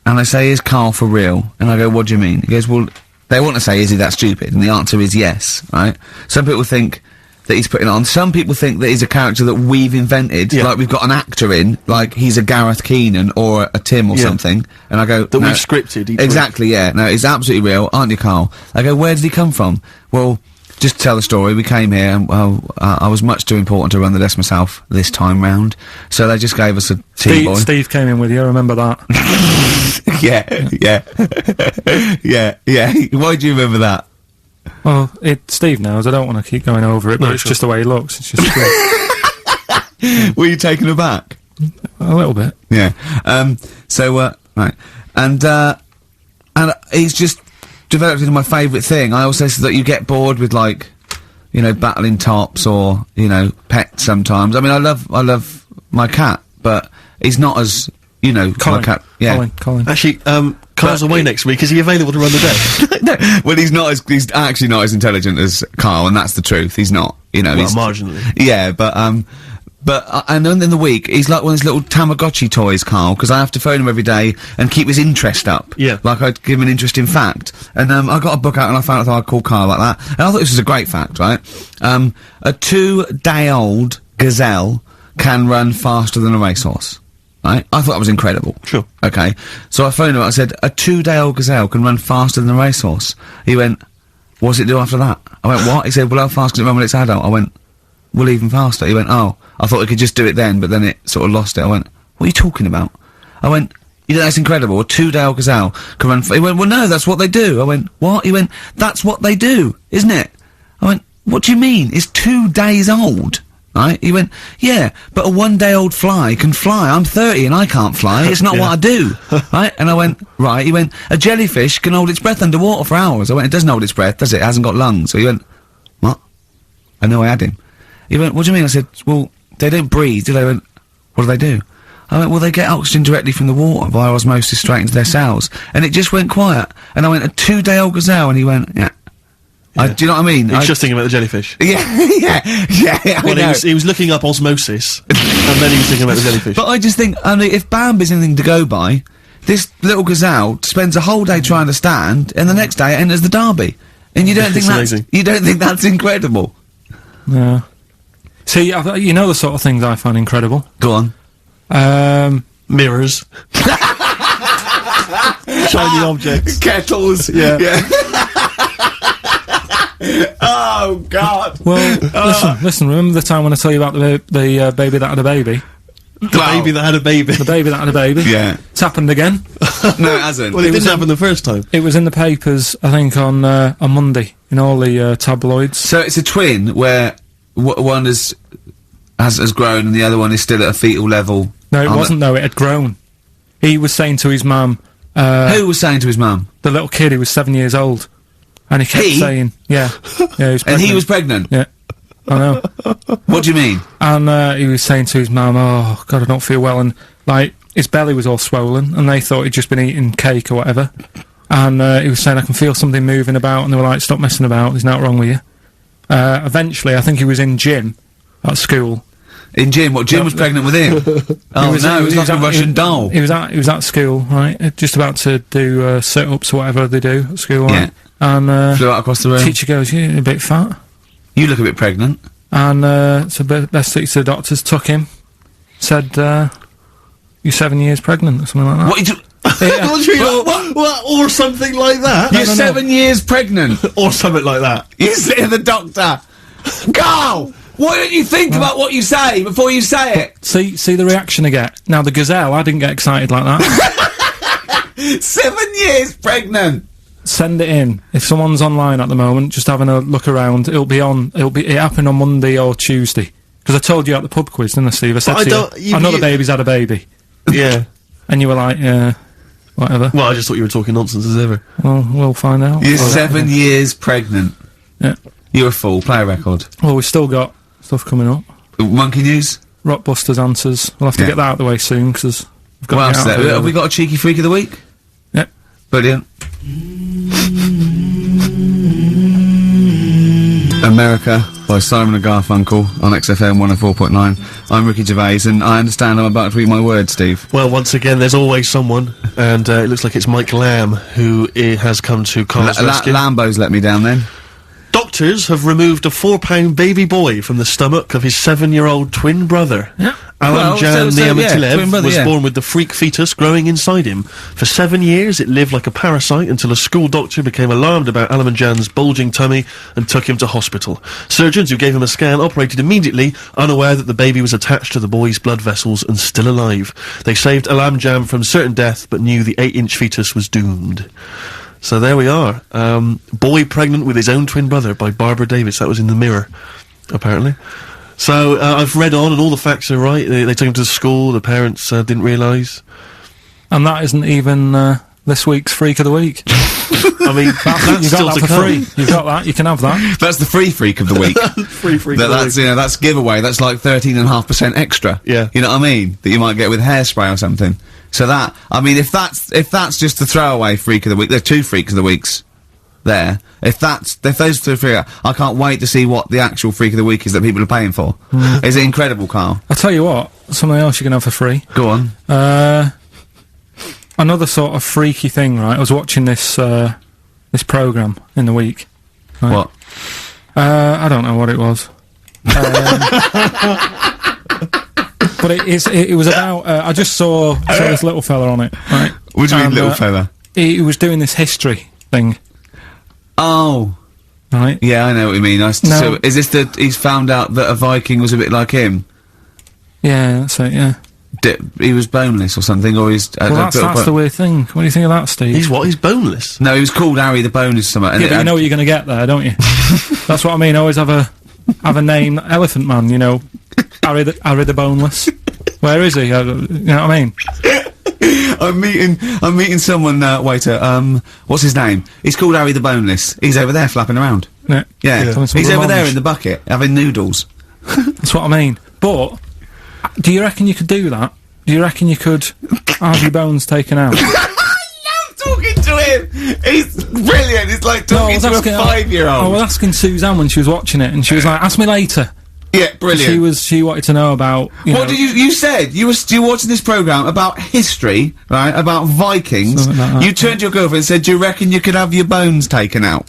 and they say, is Karl for real? And I go, what do you mean? He goes, well, they want to say, is he that stupid? And the answer is yes, right? Some people think that he's putting on. Some people think that he's a character that we've invented, like we've got an actor in, like he's a Gareth Keenan or a Tim or something. And I go, that we've scripted. Exactly, yeah. No, it's absolutely real, aren't you, Karl? I go, where did he come from? Well, just to tell the story, we came here, and, I was much too important to run the desk myself this time round, so they just gave us a T-boy. Steve came in with you, I remember that. yeah. Why do you remember that? Well, Steve knows, I don't want to keep going over it, but it's just the way he looks, it's just Were you taken aback? A little bit. Yeah. Right. And he's just developed into my favourite thing. I also said that you get bored with, like, you know, battling tops or, you know, pets sometimes. I mean, I love my cat, but he's not as, you know, Colin. my cat. Yeah. Colin. Actually, Carl's away next week. Is he available to run the day? No, well, he's actually not as intelligent as Karl, and that's the truth. He's not, you know. Well, he's marginally. Yeah, and then in the week, he's like one of those little Tamagotchi toys, Karl, because I have to phone him every day and keep his interest up. Yeah. Like I'd give him an interesting fact. And, I got a book out and I found out I'd call Karl like that. And I thought this was a great fact, right? A 2-day-old gazelle can run faster than a racehorse. Right? I thought that was incredible. Sure. Okay. So I phoned him, I said, a 2-day-old gazelle can run faster than a racehorse. He went, what's it do after that? I went, what? He said, well, how fast can it run when it's adult? I went, well, even faster. He went, oh, I thought we could just do it then, but then it sort of lost it. I went, what are you talking about? I went, you know, that's incredible. A 2-day-old gazelle can run. He went, well, no, that's what they do. I went, what? He went, that's what they do, isn't it? I went, what do you mean? It's 2 days old, right? He went, yeah, but a 1-day-old fly can fly. I'm 30 and I can't fly. It's not what I do, right? And I went, right. He went, a jellyfish can hold its breath underwater for hours. I went, it doesn't hold its breath, does it? It hasn't got lungs. So he went, what? I know I had him. He went, what do you mean? I said, well, they don't breathe, do they? He went, what do? I went, well, they get oxygen directly from the water via osmosis straight into their cells. And it just went quiet. And I went, a 2-day-old gazelle? And he went, yeah. Do you know what I mean? He's just thinking about the jellyfish. Yeah, yeah, Well, I know. he was looking up osmosis, and then he was thinking about the jellyfish. But I just think, I mean, if Bambi's anything to go by, this little gazelle spends a whole day trying to stand, and the next day it enters the derby. And you don't think amazing. you don't think that's incredible? Yeah. See, you know the sort of things I find incredible. Go on. Mirrors. Shiny objects. Kettles. Yeah. Oh, God. Well, listen, remember the time when I tell you about the baby that had a baby? The baby that had a baby. The baby that had a baby? Yeah. It's happened again. No, it hasn't. Well, it didn't happen the first time. It was in the papers, I think, on Monday, in all the tabloids. So it's a twin where one has grown and the other one is still at a fetal level. No, it wasn't, though. It had grown. He was saying to his mum... who was saying to his mum? The little kid who was 7 years old. And he kept saying... Yeah. He was pregnant. And he was pregnant? Yeah. I know. What do you mean? And he was saying to his mum, oh, God, I don't feel well. And, like, his belly was all swollen, and they thought he'd just been eating cake or whatever. And he was saying, I can feel something moving about, and they were like, stop messing about, there's nothing wrong with you. Eventually, I think he was in gym at school. In gym? What, Jim was pregnant with him? Oh, no, it was like a Russian doll. He was at school, right, just about to do sit-ups or whatever they do at school, right? Yeah. And flew out across the room. Teacher goes, you're a bit fat. You look a bit pregnant. And so best take to the doctors, took him, said, you're 7 years pregnant, or something like that. What you do? What do you mean, what, or something like that? You're 7 years pregnant. Or something like that. You say to the doctor, Carl, why don't you think about what you say before you say it? See the reaction I get. Now, the gazelle, I didn't get excited like that. 7 years pregnant. Send it in. If someone's online at the moment, just having a look around, it happened on Monday or Tuesday. Because I told you at the pub quiz, didn't I, Steve? I said to you, I know the baby's had a baby. Yeah. And you were like, yeah, whatever. Well, I just thought you were talking nonsense as ever. Well, we'll find out. You're 7 years pregnant. Yeah. You're a fool. Play a record. Well, we've still got stuff coming up. Monkey News? Rockbusters answers. We'll have to get that out of the way soon, because we've got What to else get out is of there? it. Have we got a cheeky freak of the week? Yep. Brilliant. America by Simon and Garfunkel on XFM 104.9. I'm Ricky Gervais, and I understand I'm about to read my words, Steve. Well, once again, there's always someone, and it looks like it's Mike Lamb who has come to Carl's rescue. Lambo's let me down then. Doctors have removed a 4-pound baby boy from the stomach of his 7-year-old twin brother. Yeah. Alan Jan Niamatilev twin brother, was born with the freak fetus growing inside him. For 7 years, it lived like a parasite until a school doctor became alarmed about Alan Jan's bulging tummy and took him to hospital. Surgeons who gave him a scan operated immediately, unaware that the baby was attached to the boy's blood vessels and still alive. They saved Alan Jan from certain death, but knew the 8-inch fetus was doomed. So there we are. Boy pregnant with his own twin brother by Barbara Davis. That was in the Mirror, apparently. So, I've read on and all the facts are right. They took him to school, the parents didn't realise. And that isn't even, this week's Freak of the Week. I mean, that's You still got to that for come. free. You've got that, you can have that. That's the free freak of the week. Free freak of the That's, week. you know, that's giveaway. That's like 13.5% extra. Yeah. You know what I mean? That you might get with hairspray or something. So that, I mean, if that's just the throwaway freak of the week, there are 2 freaks of the weeks there. If those 2 freak, I can't wait to see what the actual freak of the week is that people are paying for. Is it incredible, Carl? I'll tell you what, something else you can have for free. Go on. Another sort of freaky thing, right? I was watching this programme in the week. Right? What? I don't know what it was. But it was about, I just saw this little fella on it, right? What do you mean, little fella? He was doing this history thing, Oh. right? Yeah, I know what you mean. No. So, is this he's found out that a Viking was a bit like him? Yeah, that's it, yeah. He was boneless or something, or he's... Well, that's the weird thing. What do you think of that, Steve? He's what? He's boneless? No, he was called Harry the Boneless or something. Yeah, but you know what you're going to get there, don't you? That's what I mean. Always have a name, Elephant Man. You know, Harry the Boneless. Where is he? You know what I mean? I'm meeting someone, waiter, what's his name? He's called Harry the Boneless. He's over there flapping around. Yeah. Yeah. Having some He's over there blancmange. in the bucket, having noodles. That's what I mean. But do you reckon you could do that? Do you reckon you could have your bones taken out? I love talking to him! He's brilliant! It's like talking to a 5-year-old. I was asking Suzanne when she was watching it, and she was like, ask me later. Yeah, brilliant. She wanted to know about, you know, What did you said? You were watching this programme about history, right? About Vikings. Something like that, You turned to your girlfriend and said, do you reckon you could have your bones taken out?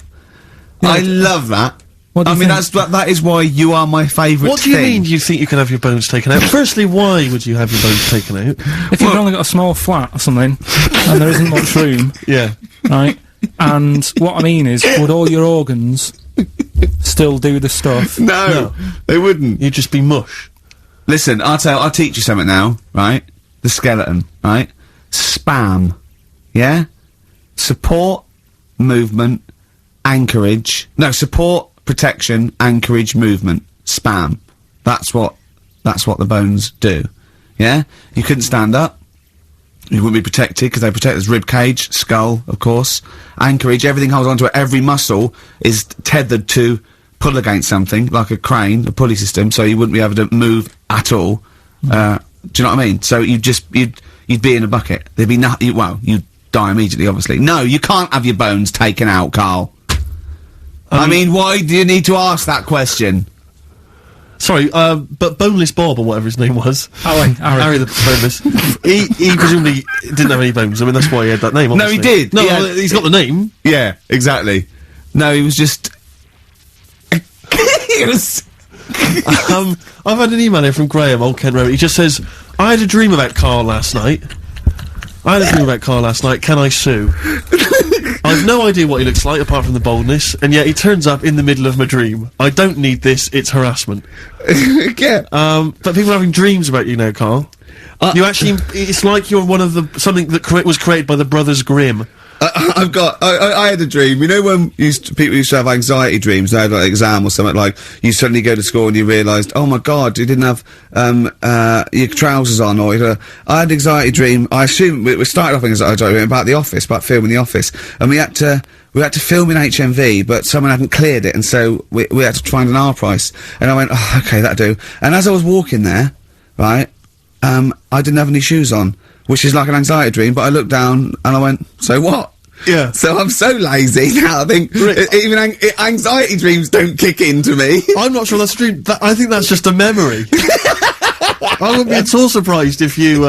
Yeah, I love that. What do I you mean, think? that is why you are my favourite What do you thing. mean you think you can have your bones taken out? Firstly, why would you have your bones taken out? If you've only got a small flat or something, and there isn't much room, Yeah. right? And what I mean is, would all your organs still do the stuff? No, they wouldn't. You'd just be mush. Listen, I'll teach you something now, right? The skeleton, right? Spam. Yeah? Support, movement, anchorage. No, support, protection, anchorage, movement. Spam. That's what the bones do. Yeah? You couldn't stand up. You wouldn't be protected because they protect this rib cage, skull, of course. Anchorage, everything holds onto it. Every muscle is tethered to pull against something, like a crane, a pulley system, so you wouldn't be able to move at all. Do you know what I mean? So you'd be in a bucket. There'd be nothing. Well, you'd die immediately, obviously. No, you can't have your bones taken out, Carl. I mean, why do you need to ask that question? Sorry, but Boneless Bob, or whatever his name was. Harry the Boneless. he presumably didn't have any bones. I mean, that's why he had that name, No, obviously. he did. No, He had- well, he's got the name. Yeah, exactly. No, he was just. He was. I've had an email here from Graham, Old Kent Road. He just says, I had a dream about Carl last night. Can I sue? I've no idea what he looks like, apart from the boldness, and yet he turns up in the middle of my dream. I don't need this, it's harassment. Yeah. But people are having dreams about you now, Carl. You actually, it's like you're one of the, something that was created by the Brothers Grimm. I had a dream. You know when people used to have anxiety dreams, they had like an exam or something, like you suddenly go to school and you realised, oh my god, you didn't have your trousers on, or I had an anxiety dream. I assume we started off an anxiety dream about The Office, about filming The Office, and we had to film in HMV, but someone hadn't cleared it, and so we had to find an R price. And I went, oh, okay, that'll do. And as I was walking there, right, I didn't have any shoes on, which is like an anxiety dream, but I looked down and I went, so what? Yeah. So I'm so lazy now, I think even anxiety dreams don't kick into me. I'm not sure that's a dream. I think that's just a memory. I wouldn't be at all surprised if you,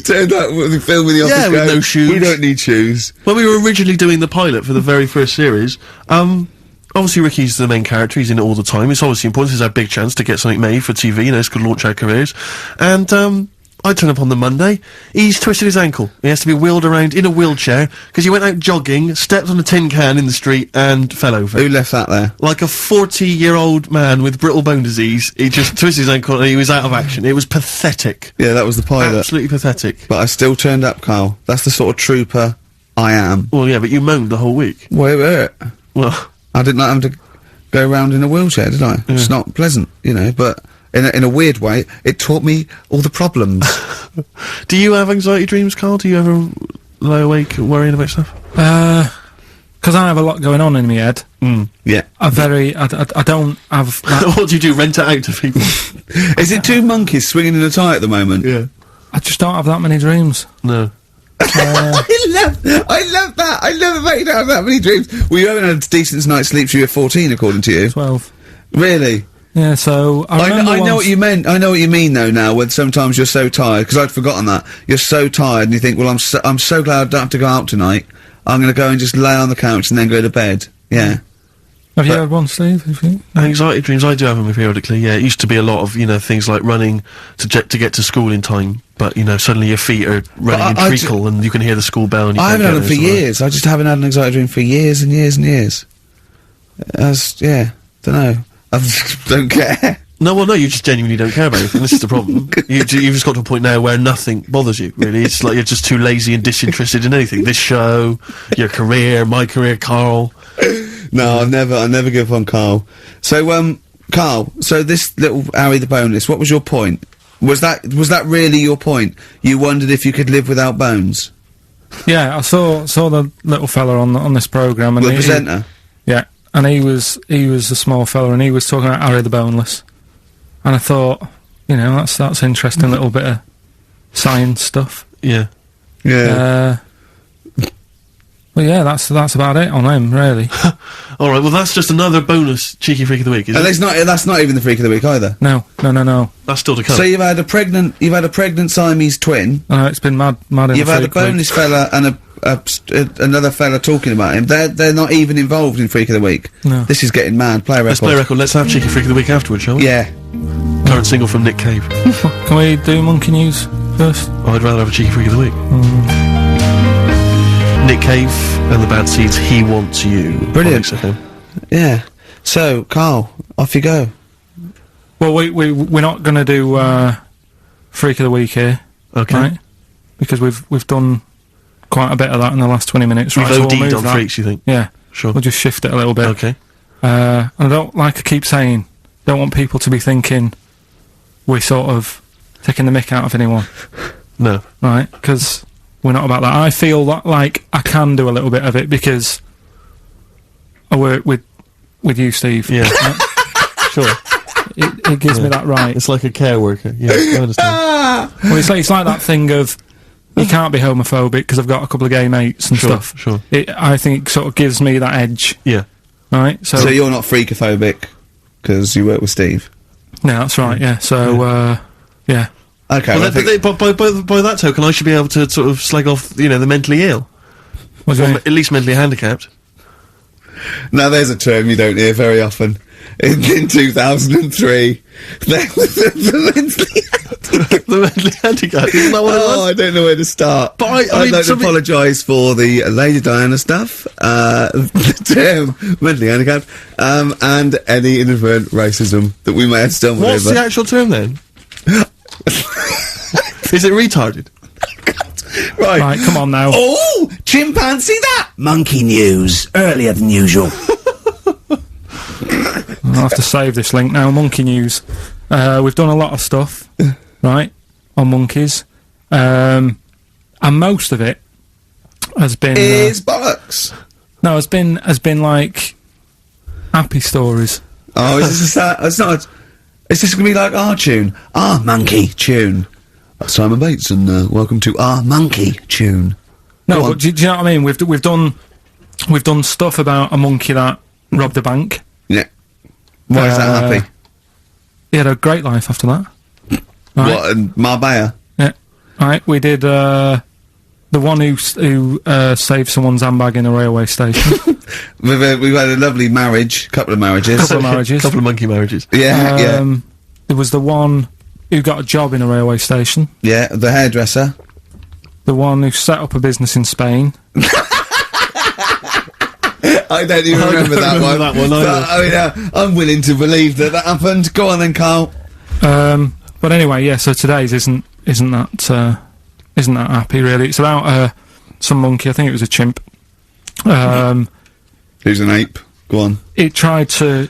turned up with the film in The Office. Yeah, with going, no shoes. We don't need shoes. when we were originally doing the pilot for the very first series, obviously Ricky's the main character, he's in it all the time. It's obviously important, this is our big chance to get something made for TV, you know, it's going to launch our careers. And, I turn up on the Monday, he's twisted his ankle. He has to be wheeled around in a wheelchair, because he went out jogging, stepped on a tin can in the street, and fell over. Who left that there? Like a 40-year-old man with brittle bone disease, he just twisted his ankle and he was out of action. It was pathetic. Yeah, that was the pilot. Absolutely pathetic. But I still turned up, Carl. That's the sort of trooper I am. Well, yeah, but you moaned the whole week. Wait. Well, I didn't like having to go around in a wheelchair, did I? It's not pleasant, you know, but in a weird way, it taught me all the problems. Do you have anxiety dreams, Carl? Do you ever lie awake worrying about stuff? Because I have a lot going on in my head. Yeah. I don't have that. What do you do? Rent it out to people? Is it two monkeys swinging in a tie at the moment? Yeah. I just don't have that many dreams. No. I love that. I love the fact you don't have that many dreams. Well, you haven't had a decent night's sleep till you were 14, according to you. 12. Really? Yeah, so I know what you meant. I know what you mean, though. Now, when sometimes you're so tired, because I'd forgotten that you're so tired, and you think, "Well, I'm so glad I don't have to go out tonight. I'm going to go and just lay on the couch and then go to bed." Yeah. Have you had one, Steve? Anxiety dreams, I do have them periodically. Yeah, it used to be a lot of things like running to get to school in time, but suddenly your feet are running in treacle and you can hear the school bell. And you I can't haven't had get them for there, years. I just haven't had an anxiety dream for years and years and years. Don't know. I just don't care. No, you just genuinely don't care about anything. This is the problem. You've just got to a point now where nothing bothers you, really. It's like you're just too lazy and disinterested in anything. This show, your career, my career, Carl. No, I never give up on Carl. So, Carl, so this little Harry the Boneless, what was your point? Was that really your point? You wondered if you could live without bones? Yeah, I saw the little fella on this programme. And The presenter? Yeah, and he was a small fella and he was talking about Harry the Boneless. And I thought, that's interesting little bit of science stuff. Yeah. Yeah. Well, yeah, that's about it on him, really. All right, well, that's just another bonus cheeky freak of the week, isn't it? That's not even the freak of the week either. No. That's still to come. So you've had a pregnant Siamese twin. It's been mad. You've had a boneless fella and another fella talking about him. They're not even involved in freak of the week. No. This is getting mad. Play a record. Let's play a record. Let's have cheeky freak of the week afterwards, shall we? Yeah. Current single from Nick Cave. Can we do Monkey News first? I'd rather have a cheeky freak of the week. Nick Cave and the Bad Seeds, He Wants You. Brilliant. XFM. Yeah. So, Carl, off you go. Well, we're not going to do Freak of the Week here. Okay. Right? Because we've done quite a bit of that in the last 20 minutes. We've right, OD'd on freaks, you think? Yeah. Sure. We'll just shift it a little bit. Okay. And I don't, like I keep saying, don't want people to be thinking we're sort of taking the mick out of anyone. No. Right? Because we're not about that. I feel that, like, I can do a little bit of it because I work with you, Steve. Yeah. Right? Sure. It gives me that right. It's like a care worker. Yeah, I understand. Well, it's like that thing of you can't be homophobic because I've got a couple of gay mates and stuff. Sure. I think it sort of gives me that edge. Yeah. Right? So you're not freakophobic because you work with Steve? Yeah, that's right, yeah. So, yeah. Okay. Well, by that token, I should be able to sort of slag off, the mentally ill. What do you mean? At least mentally handicapped. Now, there's a term you don't hear very often. In 2003, the mentally handicapped. Isn't that what it was? I don't know where to start. But I'd like to apologise for the Lady Diana stuff, the term mentally handicapped, and any inadvertent racism that we may have stumbled over. What's the actual term then? Is it retarded? Right, come on now. Oh, chimpanzee that! Monkey news, earlier than usual. I'll have to save this link now. Monkey News. We've done a lot of stuff, right, on monkeys. And most of it has been... Is bollocks. No, has been like happy stories. Oh, is this it's not... Is this going to be like our tune? Our monkey tune. Simon Bates, and welcome to our monkey tune. No, but do you know what I mean? We've done stuff about a monkey that robbed a bank. Yeah. Why is that happy? He had a great life after that. Right? What, in Marbella? Yeah. Right, we did the one who saved someone's handbag in a railway station. We've had a lovely marriage, couple of marriages. Couple of monkey marriages. Yeah, yeah. There was the one who got a job in a railway station. Yeah, the hairdresser. The one who set up a business in Spain. I don't even remember that one. But, I'm willing to believe that happened. Go on then, Carl. But anyway, yeah. So today's isn't that happy really. It's about some monkey. I think it was a chimp. Who's an ape? Go on. It tried to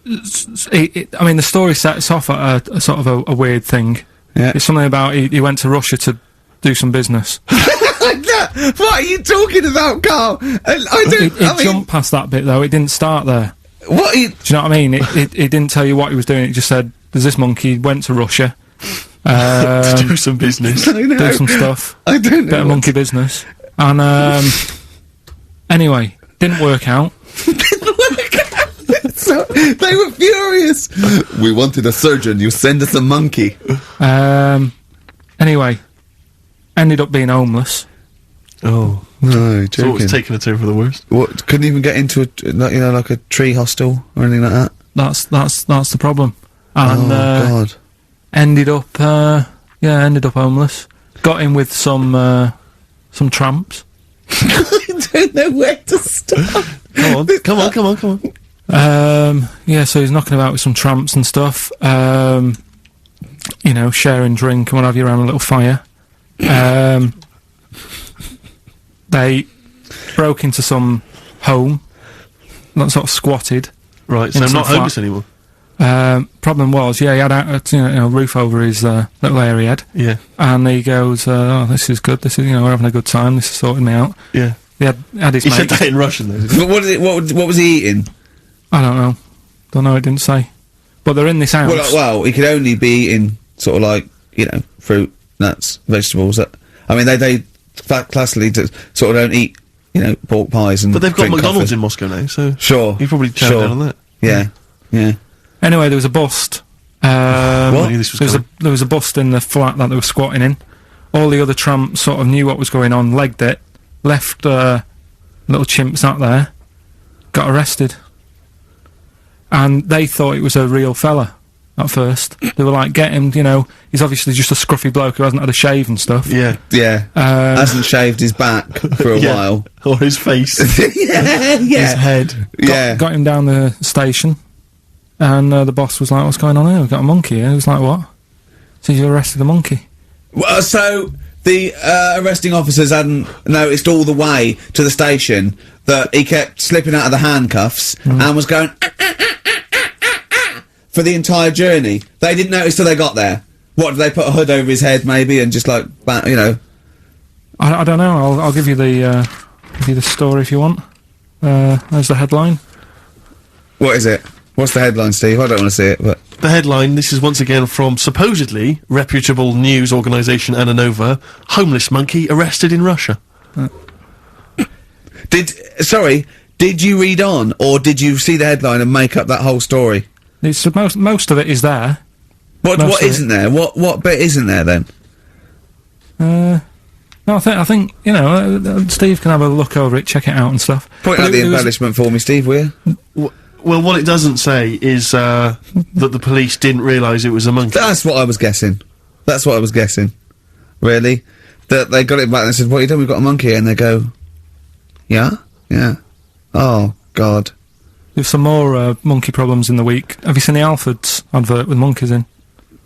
I mean, the story sets off at a sort of a weird thing. Yeah. It's something about he went to Russia to do some business. What are you talking about, Carl? I don't. It jumped past that bit though. It didn't start there. What? Do you know what I mean? It didn't tell you what he was doing. It just said, "There's this monkey went to Russia to do some business, do some stuff. I don't know. Bit of monkey business." And anyway, didn't work out. So, they were furious. We wanted a surgeon. You send us a monkey. Anyway, ended up being homeless. Oh No, so joking. it's taken a turn for the worst. What? Couldn't even get into like a tree hostel or anything like that. That's the problem. And God. ended up homeless. Got in with some tramps. I don't know where to start. Come on. Yeah, so he's knocking about with some tramps and stuff. You know, sharing drink and what have you around a little fire. They broke into some home, not sort of squatted. Right, so Into not the flat. homeless anymore. Problem was, yeah, he had a roof over his little area he had, Yeah, and he goes, "Oh, this is good. This is, we're having a good time. This is sorting me out." yeah. He had his He mate. said that in Russian, though. But what was he eating? I don't know. It didn't say. But they're in this house. Well, he could only be eating sort of like fruit, nuts, vegetables. I mean, they classically sort of don't eat pork pies and. But they've got drink McDonald's coffee. in Moscow now, so Sure, you probably turned down on that. Yeah. Anyway, there was a bust. What? I knew this was There was a bust in the flat that they were squatting in. All the other tramps sort of knew what was going on, legged it, left little chimps out there, got arrested. And they thought it was a real fella at first. They were like, get him, he's obviously just a scruffy bloke who hasn't had a shave and stuff. Yeah. Hasn't shaved his back for a while. Or his face. yeah. His head. Got him down the station, and the boss was like, what's going on here? We've got a monkey here. He was like, what? So you arrested the monkey? Well, so the arresting officers hadn't noticed all the way to the station that he kept slipping out of the handcuffs and was going for the entire journey. They didn't notice till they got there. What, did they put a hood over his head maybe and just like, I don't know. I'll give you the story if you want. There's the headline. What is it? What's the headline, Steve? I don't want to see it, but... The headline, this is once again from supposedly reputable news organisation Ananova, homeless monkey arrested in Russia. Did you read on, or did you see the headline and make up that whole story? It's most of it is there. What isn't there? What bit isn't there then? No, I think Steve can have a look over it, check it out and stuff. Point out the embellishment for me, Steve, will you? Well, what it doesn't say is that the police didn't realise it was a monkey. That's what I was guessing. Really? That they got it back and said, what are you doing? We've got a monkey here. And they go, yeah? Oh, God. There's some more monkey problems in the week. Have you seen the Alfords advert with monkeys in?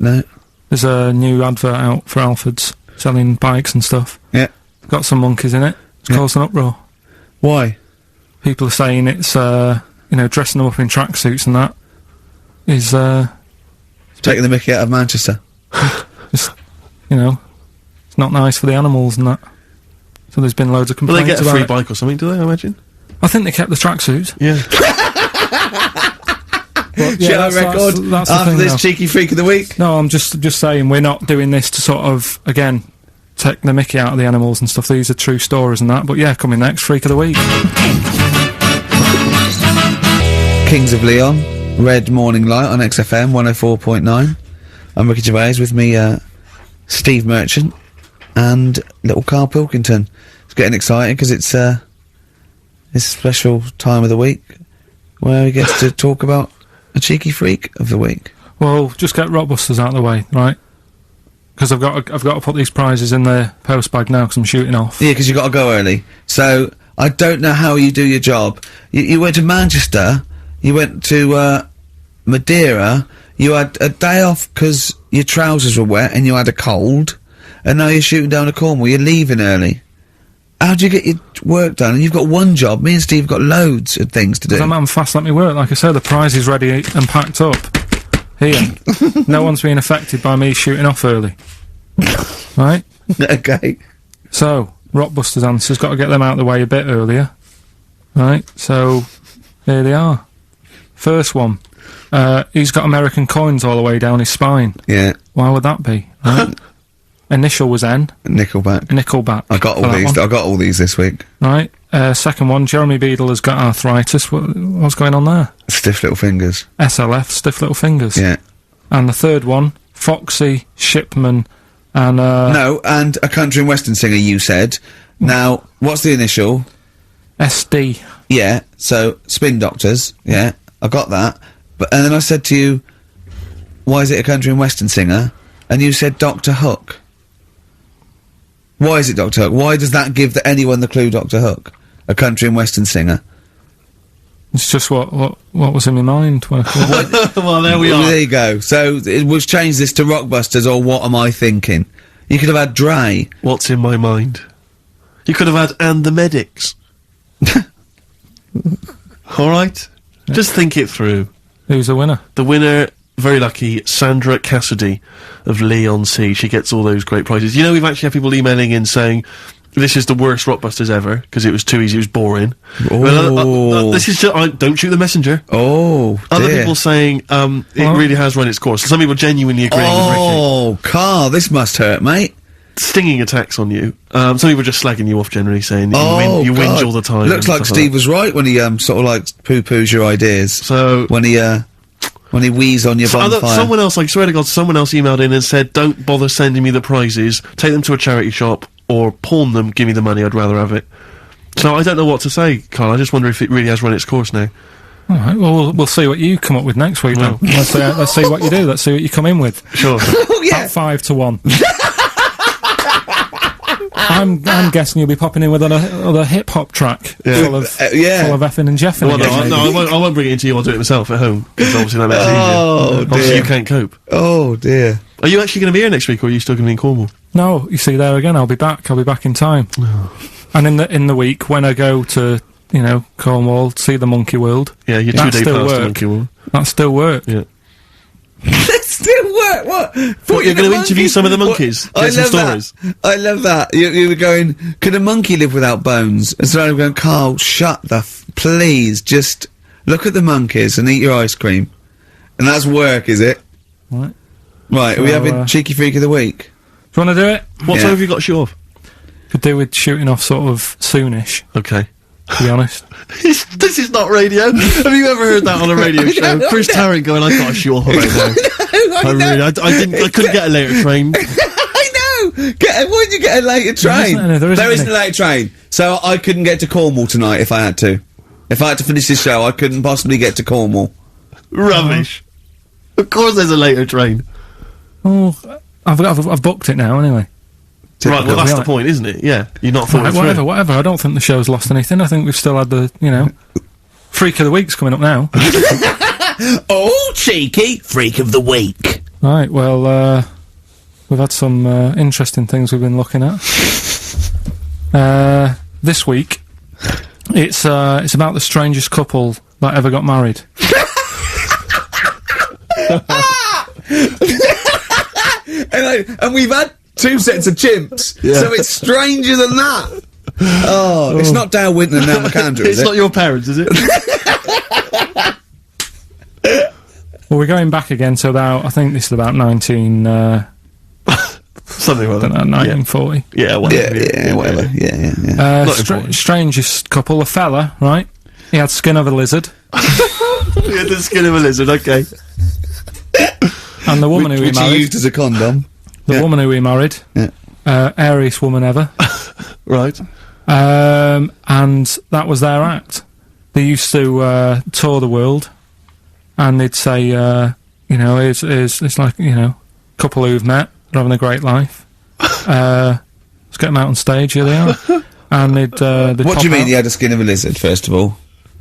No. There's a new advert out for Alfords, selling bikes and stuff. Yeah. Got some monkeys in it. It's caused an uproar. Why? People are saying it's, dressing them up in tracksuits and that is, Taking the mickey out of Manchester. it's not nice for the animals and that. So there's been loads of Will they complaints get a about free it. bike or something, do they, I imagine? I think they kept the tracksuits. Yeah. But, Shall I record that's the after thing this now. cheeky freak of the week? No, I'm just saying we're not doing this to sort of, again, take the mickey out of the animals and stuff. These are true stories and that. But yeah, coming next, Freak of the Week. Kings of Leon, Red Morning Light on XFM 104.9. I'm Ricky Gervais, with me, Steve Merchant and little Karl Pilkington. It's getting exciting because it's this special time of the week where he gets to talk about a cheeky freak of the week. Well, just get Rockbusters out of the way, right? Because I've got to put these prizes in the post bag now because I'm shooting off. Yeah, because you got to go early. So I don't know how you do your job. You went to Manchester. You went to Madeira. You had a day off because your trousers were wet and you had a cold. And now you're shooting down to Cornwall. You're leaving early. how do you get your work done? And you've got one job. Me and Steve got loads of things to do. I'm fast, let me work. Like I said, the prize is ready and packed up. Here. No one's been affected by me shooting off early. Right? Okay. So, Rockbusters answers, got to get them out of the way a bit earlier. Right? So, here they are. First one. He's got American coins all the way down his spine. Yeah. Why would that be? Right? Initial was N. Nickelback. I got all these. I got all these this week. Right. Second one, Jeremy Beadle has got arthritis. What's going on there? Stiff little fingers. SLF, stiff little fingers. Yeah. And the third one, Foxy, Shipman, and No, and a country and western singer, you said. Now, what's the initial? SD. Yeah, so Spin Doctors, yeah, I got that. And then I said to you, why is it a country and western singer? And you said Dr. Hook. Why is it Dr. Hook? Why does that give anyone the clue Dr. Hook? A country and western singer. It's just what was in my mind when I Well, there we are. There you go. So, we'll change this to Rockbusters, or what am I thinking? You could have had Dre. What's in my mind? You could have had And the Medics. Alright? Just think it through. Who's the winner? The winner, very lucky, Sandra Cassidy of Leon C. She gets all those great prizes. You know, we've actually had people emailing in saying, this is the worst Rockbusters ever, because it was too easy, it was boring. Oh. This is just, don't shoot the messenger. Oh, Other dear. people saying, it really has run its course. Some people genuinely agreeing with Ricky. Oh, Carl, this must hurt, mate. Stinging attacks on you. Some people just slagging you off generally, saying that you whinge all the time. Looks like Steve was right when he sort of like poo-poos your ideas. So when he wheezed on your bonfire. Someone else, I swear to God, someone else emailed in and said, don't bother sending me the prizes, take them to a charity shop, or pawn them, give me the money, I'd rather have it. So I don't know what to say, Carl, I just wonder if it really has run its course now. Alright, well, we'll see what you come up with next week then. Let's see what you do, let's see what you come in with. Sure. Oh, yeah. About 5 to 1. I'm guessing you'll be popping in with another hip-hop track full of effing and jeffing. Well, again, no, I won't bring it into you, I'll do it myself at home, because obviously that makes it easier. Obviously dear. you can't cope. Oh, dear. Are you actually going to be here next week, or are you still going to be in Cornwall? No, you see there again, I'll be back in time. And in the week, when I go to, Cornwall, see the Monkey World. Yeah, your 2 day pass to Monkey World. That still work. Yeah. That still work. What? What, you're going to interview some of the monkeys? Get some stories? I love that. You were going, could a monkey live without bones? And so I'm going, Carl, shut the please, just look at the monkeys and eat your ice cream. And that's work, is it? Right. Right, are we having Cheeky Freak of the Week? Do you want to do it? What time have you got to shoot off? Could do with shooting off sort of soonish, Okay. to be honest. This is not radio. Have you ever heard that on a radio show? Chris Tarrant going, I got to shoot off right now. I couldn't get a later train. I know! Why did you get a later train? There isn't a later train. So I couldn't get to Cornwall tonight if I had to. If I had to finish this show, I couldn't possibly get to Cornwall. Rubbish. Of course there's a later train. Oh, I've booked it now anyway. Right, well that's the point, isn't it? Yeah, you're not thought Right, whatever. I don't think the show's lost anything. I think we've still had the, Freak of the Week's coming up now. Oh, cheeky Freak of the Week. Right, well, we've had some interesting things we've been looking at. This week, it's about the strangest couple that ever got married. and we've had 2 sets of chimps, so it's stranger than that. Oh, it's not Dale Winton and Nell McAndrew, is it? It's not your parents, is it? Well, we're going back again to about, I think this is about 19... Something like that. 1940. Yeah, whatever. Yeah, whatever. Yeah. Strangest couple, a fella, right? He had skin of a lizard. He had the skin of a lizard, okay. And the woman who he which married... he used as a condom. The woman who he married. Yeah. Airiest woman ever. Right. And that was their act. They used to tour the world, and they'd say, it's like, couple who've met, they're having a great life. Let's get them out on stage, here they are. And they'd what do you mean he had a skin of a lizard, first of all?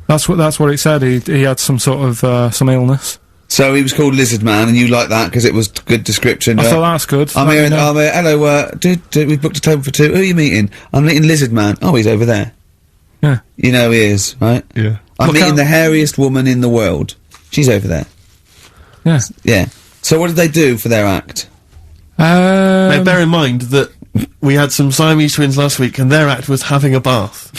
That's what it said. He had some sort of some illness. So he was called Lizard Man, and you like that because it was good description. I thought that's good. I'm here. Hello. We've booked a table for 2. Who are you meeting? I'm meeting Lizard Man. Oh, he's over there. Yeah. You know he is, right? Yeah. I'm meeting the hairiest woman in the world. She's over there. Yeah. Yeah. So what did they do for their act? Now, bear in mind that we had some Siamese twins last week, and their act was having a bath.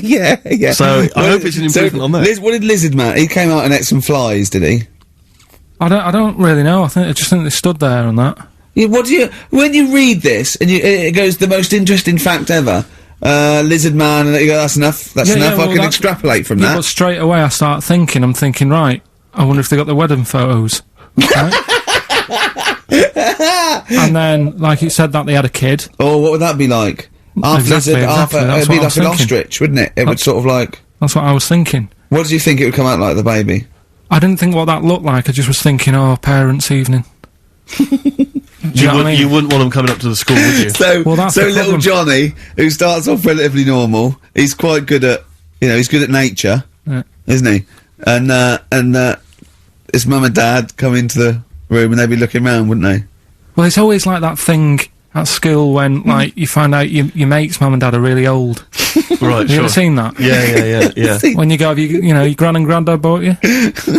yeah. So I hope it's an improvement on that. What did Lizard Man? He came out and ate some flies, did he? I don't really know. I just think they stood there and that. Yeah, when you read this and it goes the most interesting fact ever, Lizard Man, and you go, that's enough. That's enough. I can extrapolate from that. But straight away I start thinking. I'm thinking, right. I wonder if they got the wedding photos. Right? And then, like it said that they had a kid. Oh, what would that be like? Half Exactly, lizard, half exactly, that's it'd be what I like was an thinking. ostrich, wouldn't it? It would sort of like. That's what I was thinking. What did you think it would come out like, the baby? I didn't think what that looked like. I just was thinking, oh, parents' evening. Do you know what I mean? You wouldn't want them coming up to the school, would you? So, Well, that's so the little problem. Johnny, who starts off relatively normal, he's quite good at, he's good at nature, Yeah. isn't he? And his mum and dad come into the room and they'd be looking round, wouldn't they? Well, it's always like that thing at school when, like, you find out your mate's mum and dad are really old. Right, Have you ever seen that? Yeah. When you go, your gran and granddad bought you?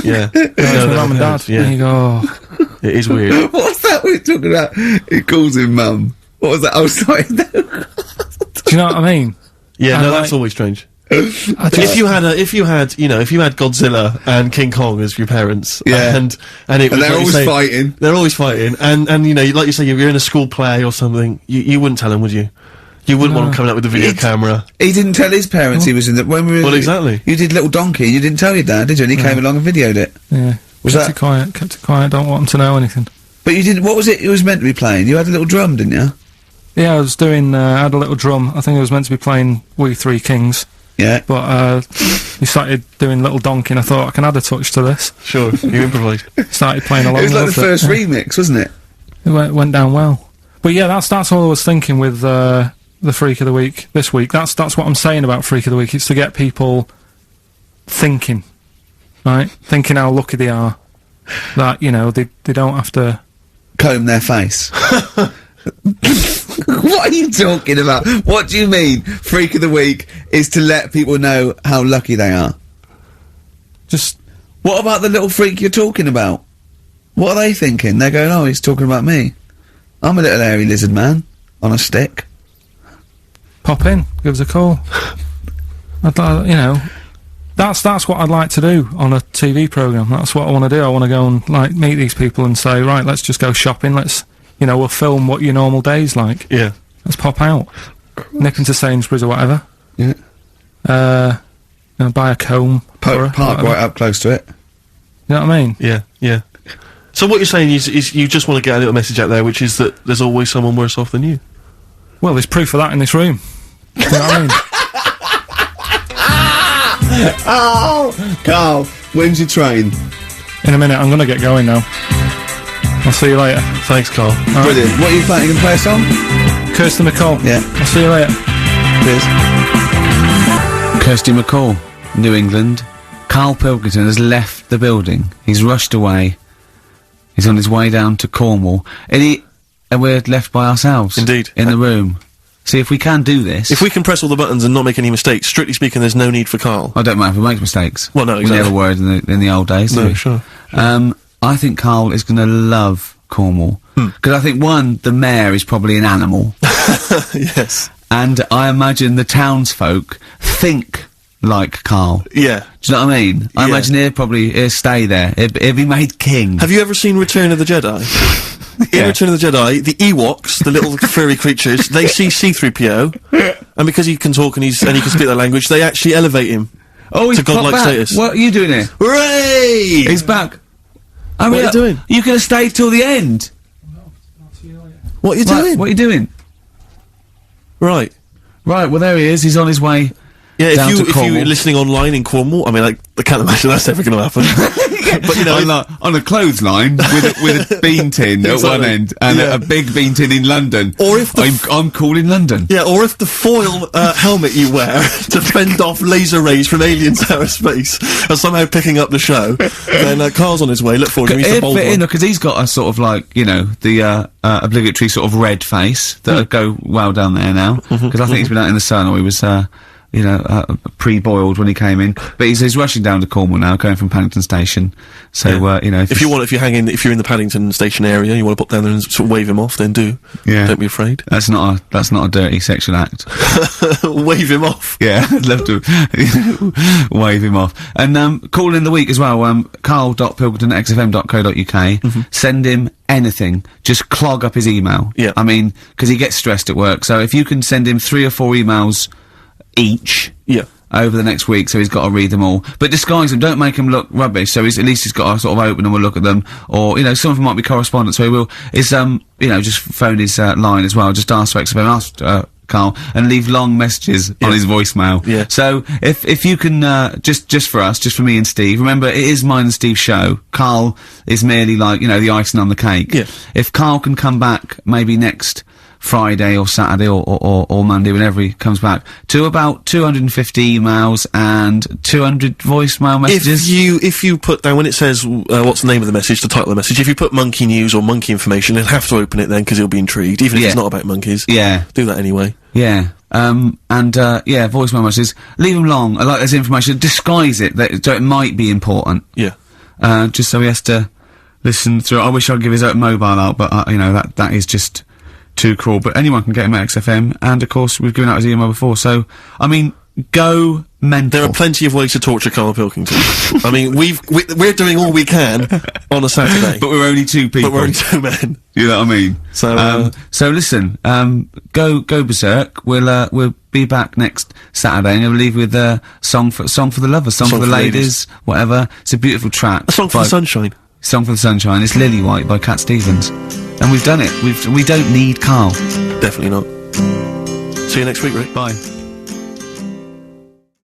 Yeah. With mum and dad. Yeah. And you go, oh. It is weird. What's that we're talking about? He calls him mum. What was that? Oh, sorry. Do you know what I mean? Yeah, And no, like- that's always strange. I But just- if you had Godzilla and King Kong as your parents, Yeah. and it was they're like you always say- fighting. They're always fighting, and like you say, you're in a school play or something. You wouldn't tell them, would you? You wouldn't want them coming up with a video camera. He didn't tell his parents he was in the. When we were. Well, exactly. You did Little Donkey. You didn't tell your dad, did you? And he came along and videoed it. Yeah. Was kept that- Kept it quiet, don't want them to know anything. But you didn't. What was it was meant to be playing? You had a little drum, didn't you? Yeah, I was doing, I had a little drum. I think I was meant to be playing We Three Kings. Yeah. But, he started doing Little Donkey and I thought I can add a touch to this. Sure, you improvise. Started playing along It was like the with first Yeah. remix, wasn't it? It went down well. But yeah, that's all I was thinking with, the Freak of the Week this week. That's what I'm saying about Freak of the Week. It's to get people thinking, right? Thinking how lucky they are. That, they don't have to... Comb their face. What are you talking about? What do you mean? Freak of the Week is to let people know how lucky they are. Just... What about the little freak you're talking about? What are they thinking? They're going, oh, he's talking about me. I'm a little hairy lizard man on a stick. Pop in, give us a call. That's what I'd like to do on a TV programme. That's what I want to do. I want to go and, like, meet these people and say, right, let's just go shopping, we'll film what your normal day's like. Yeah. Let's pop out. Nip into Sainsbury's or whatever. Yeah. Buy a comb. for her, Park whatever. right up close to it. You know what I mean? Yeah. So what you're saying is you just want to get a little message out there, which is that there's always someone worse off than you. Well, there's proof of that in this room. You know what I mean? Oh, Carl, when's your train? In a minute, I'm going to get going now. I'll see you later. Thanks, Carl. Brilliant. What are you playing? You gonna play a song? Kirsty McCall. Yeah. I'll see you later. Cheers. Kirsty McCall, New England. Karl Pilkington has left the building. He's rushed away. He's on his way down to Cornwall. And we're left by ourselves. Indeed. In the room. See, if we can do this... If we can press all the buttons and not make any mistakes, strictly speaking, there's no need for Carl. I don't mind if we make mistakes. Well, no, exactly. We never were in the old days, did we? Sure. I think Carl is going to love Cornwall. Because I think, one, the mayor is probably an animal. Yes. And I imagine the townsfolk think like Carl. Yeah. Do you know what I mean? I imagine he'll stay there. He'll be made king. Have you ever seen Return of the Jedi? In Return of the Jedi, the Ewoks, the little furry creatures, they see C-3PO, and because he can talk and he can speak their language, they actually elevate him he's to godlike popped back. status. What are you doing here? Hooray! He's back. What are you doing? You could have stayed till the end. What are you Right, doing? what are you doing? Right. Right, well there he is. He's on his way Yeah, down to if Cornwall. you're listening online in Cornwall, I mean, I can't imagine that's ever going to happen. But, you know, on a clothesline with a bean tin at one end and a big bean tin in London. Or if I'm cool in London. Yeah, or if the foil helmet you wear to fend off laser rays from aliens out of space are somehow picking up the show, then Carl's on his way. Look forward to him. Because he's got a sort of like, you know, the obligatory sort of red face that'll go well down there now. Because I think he's been out in the sun, or he was pre-boiled when he came in. But he's rushing down to Cornwall now, going from Paddington Station. So, you know, if you're in the Paddington Station area, you want to pop down there and sort of wave him off, then do. Yeah. Don't be afraid. That's not a dirty sexual act. Wave him off. Yeah, I'd love to wave him off. And, call in the week as well, carl.pilkington@xfm.co.uk. Send him anything. Just clog up his email. Yeah. I mean, because he gets stressed at work. So if you can send him 3 or 4 emails each over the next week, so he's got to read them all, but disguise them, don't make them look rubbish, so at least he's got to sort of open them and look at them, or, you know, some of them might be correspondence, so he will, you know, just phone his line as well, just ask for XFM, ask Carl, and leave long messages on his voicemail. Yeah. So if you can, just for us, just for me and Steve, remember it is mine and Steve's show. Carl is merely like, you know, the icing on the cake. Yeah. If Carl can come back maybe next Friday or Saturday or Monday, whenever he comes back, to about 250 emails and 200 voicemail messages. If you put down, when it says, what's the name of the message, the title of the message, if you put monkey news or monkey information, he'll have to open it then, because he'll be intrigued, even if it's not about monkeys. Yeah. Do that anyway. Yeah. Voicemail messages, leave them long, I like this information, disguise it, so it might be important. Yeah. Just so he has to listen through. I wish I'd give his mobile out, but, you know, that is just too cruel. But anyone can get him at XFM, and of course we've given out his email before, so, I mean, go mental. There are plenty of ways to torture Karl Pilkington. I mean, we're doing all we can on a Saturday. But we're only 2 people. But we're only 2 men. You know what I mean? So, so listen, go berserk. We'll be back next Saturday, and we'll leave with a song for the lovers, song for the ladies, whatever. It's a beautiful track. A song for the sunshine. Song for the Sunshine. It's Lily White by Cat Stevens. And we've done it. We don't need Carl. Definitely not. See you next week, Rick. Bye.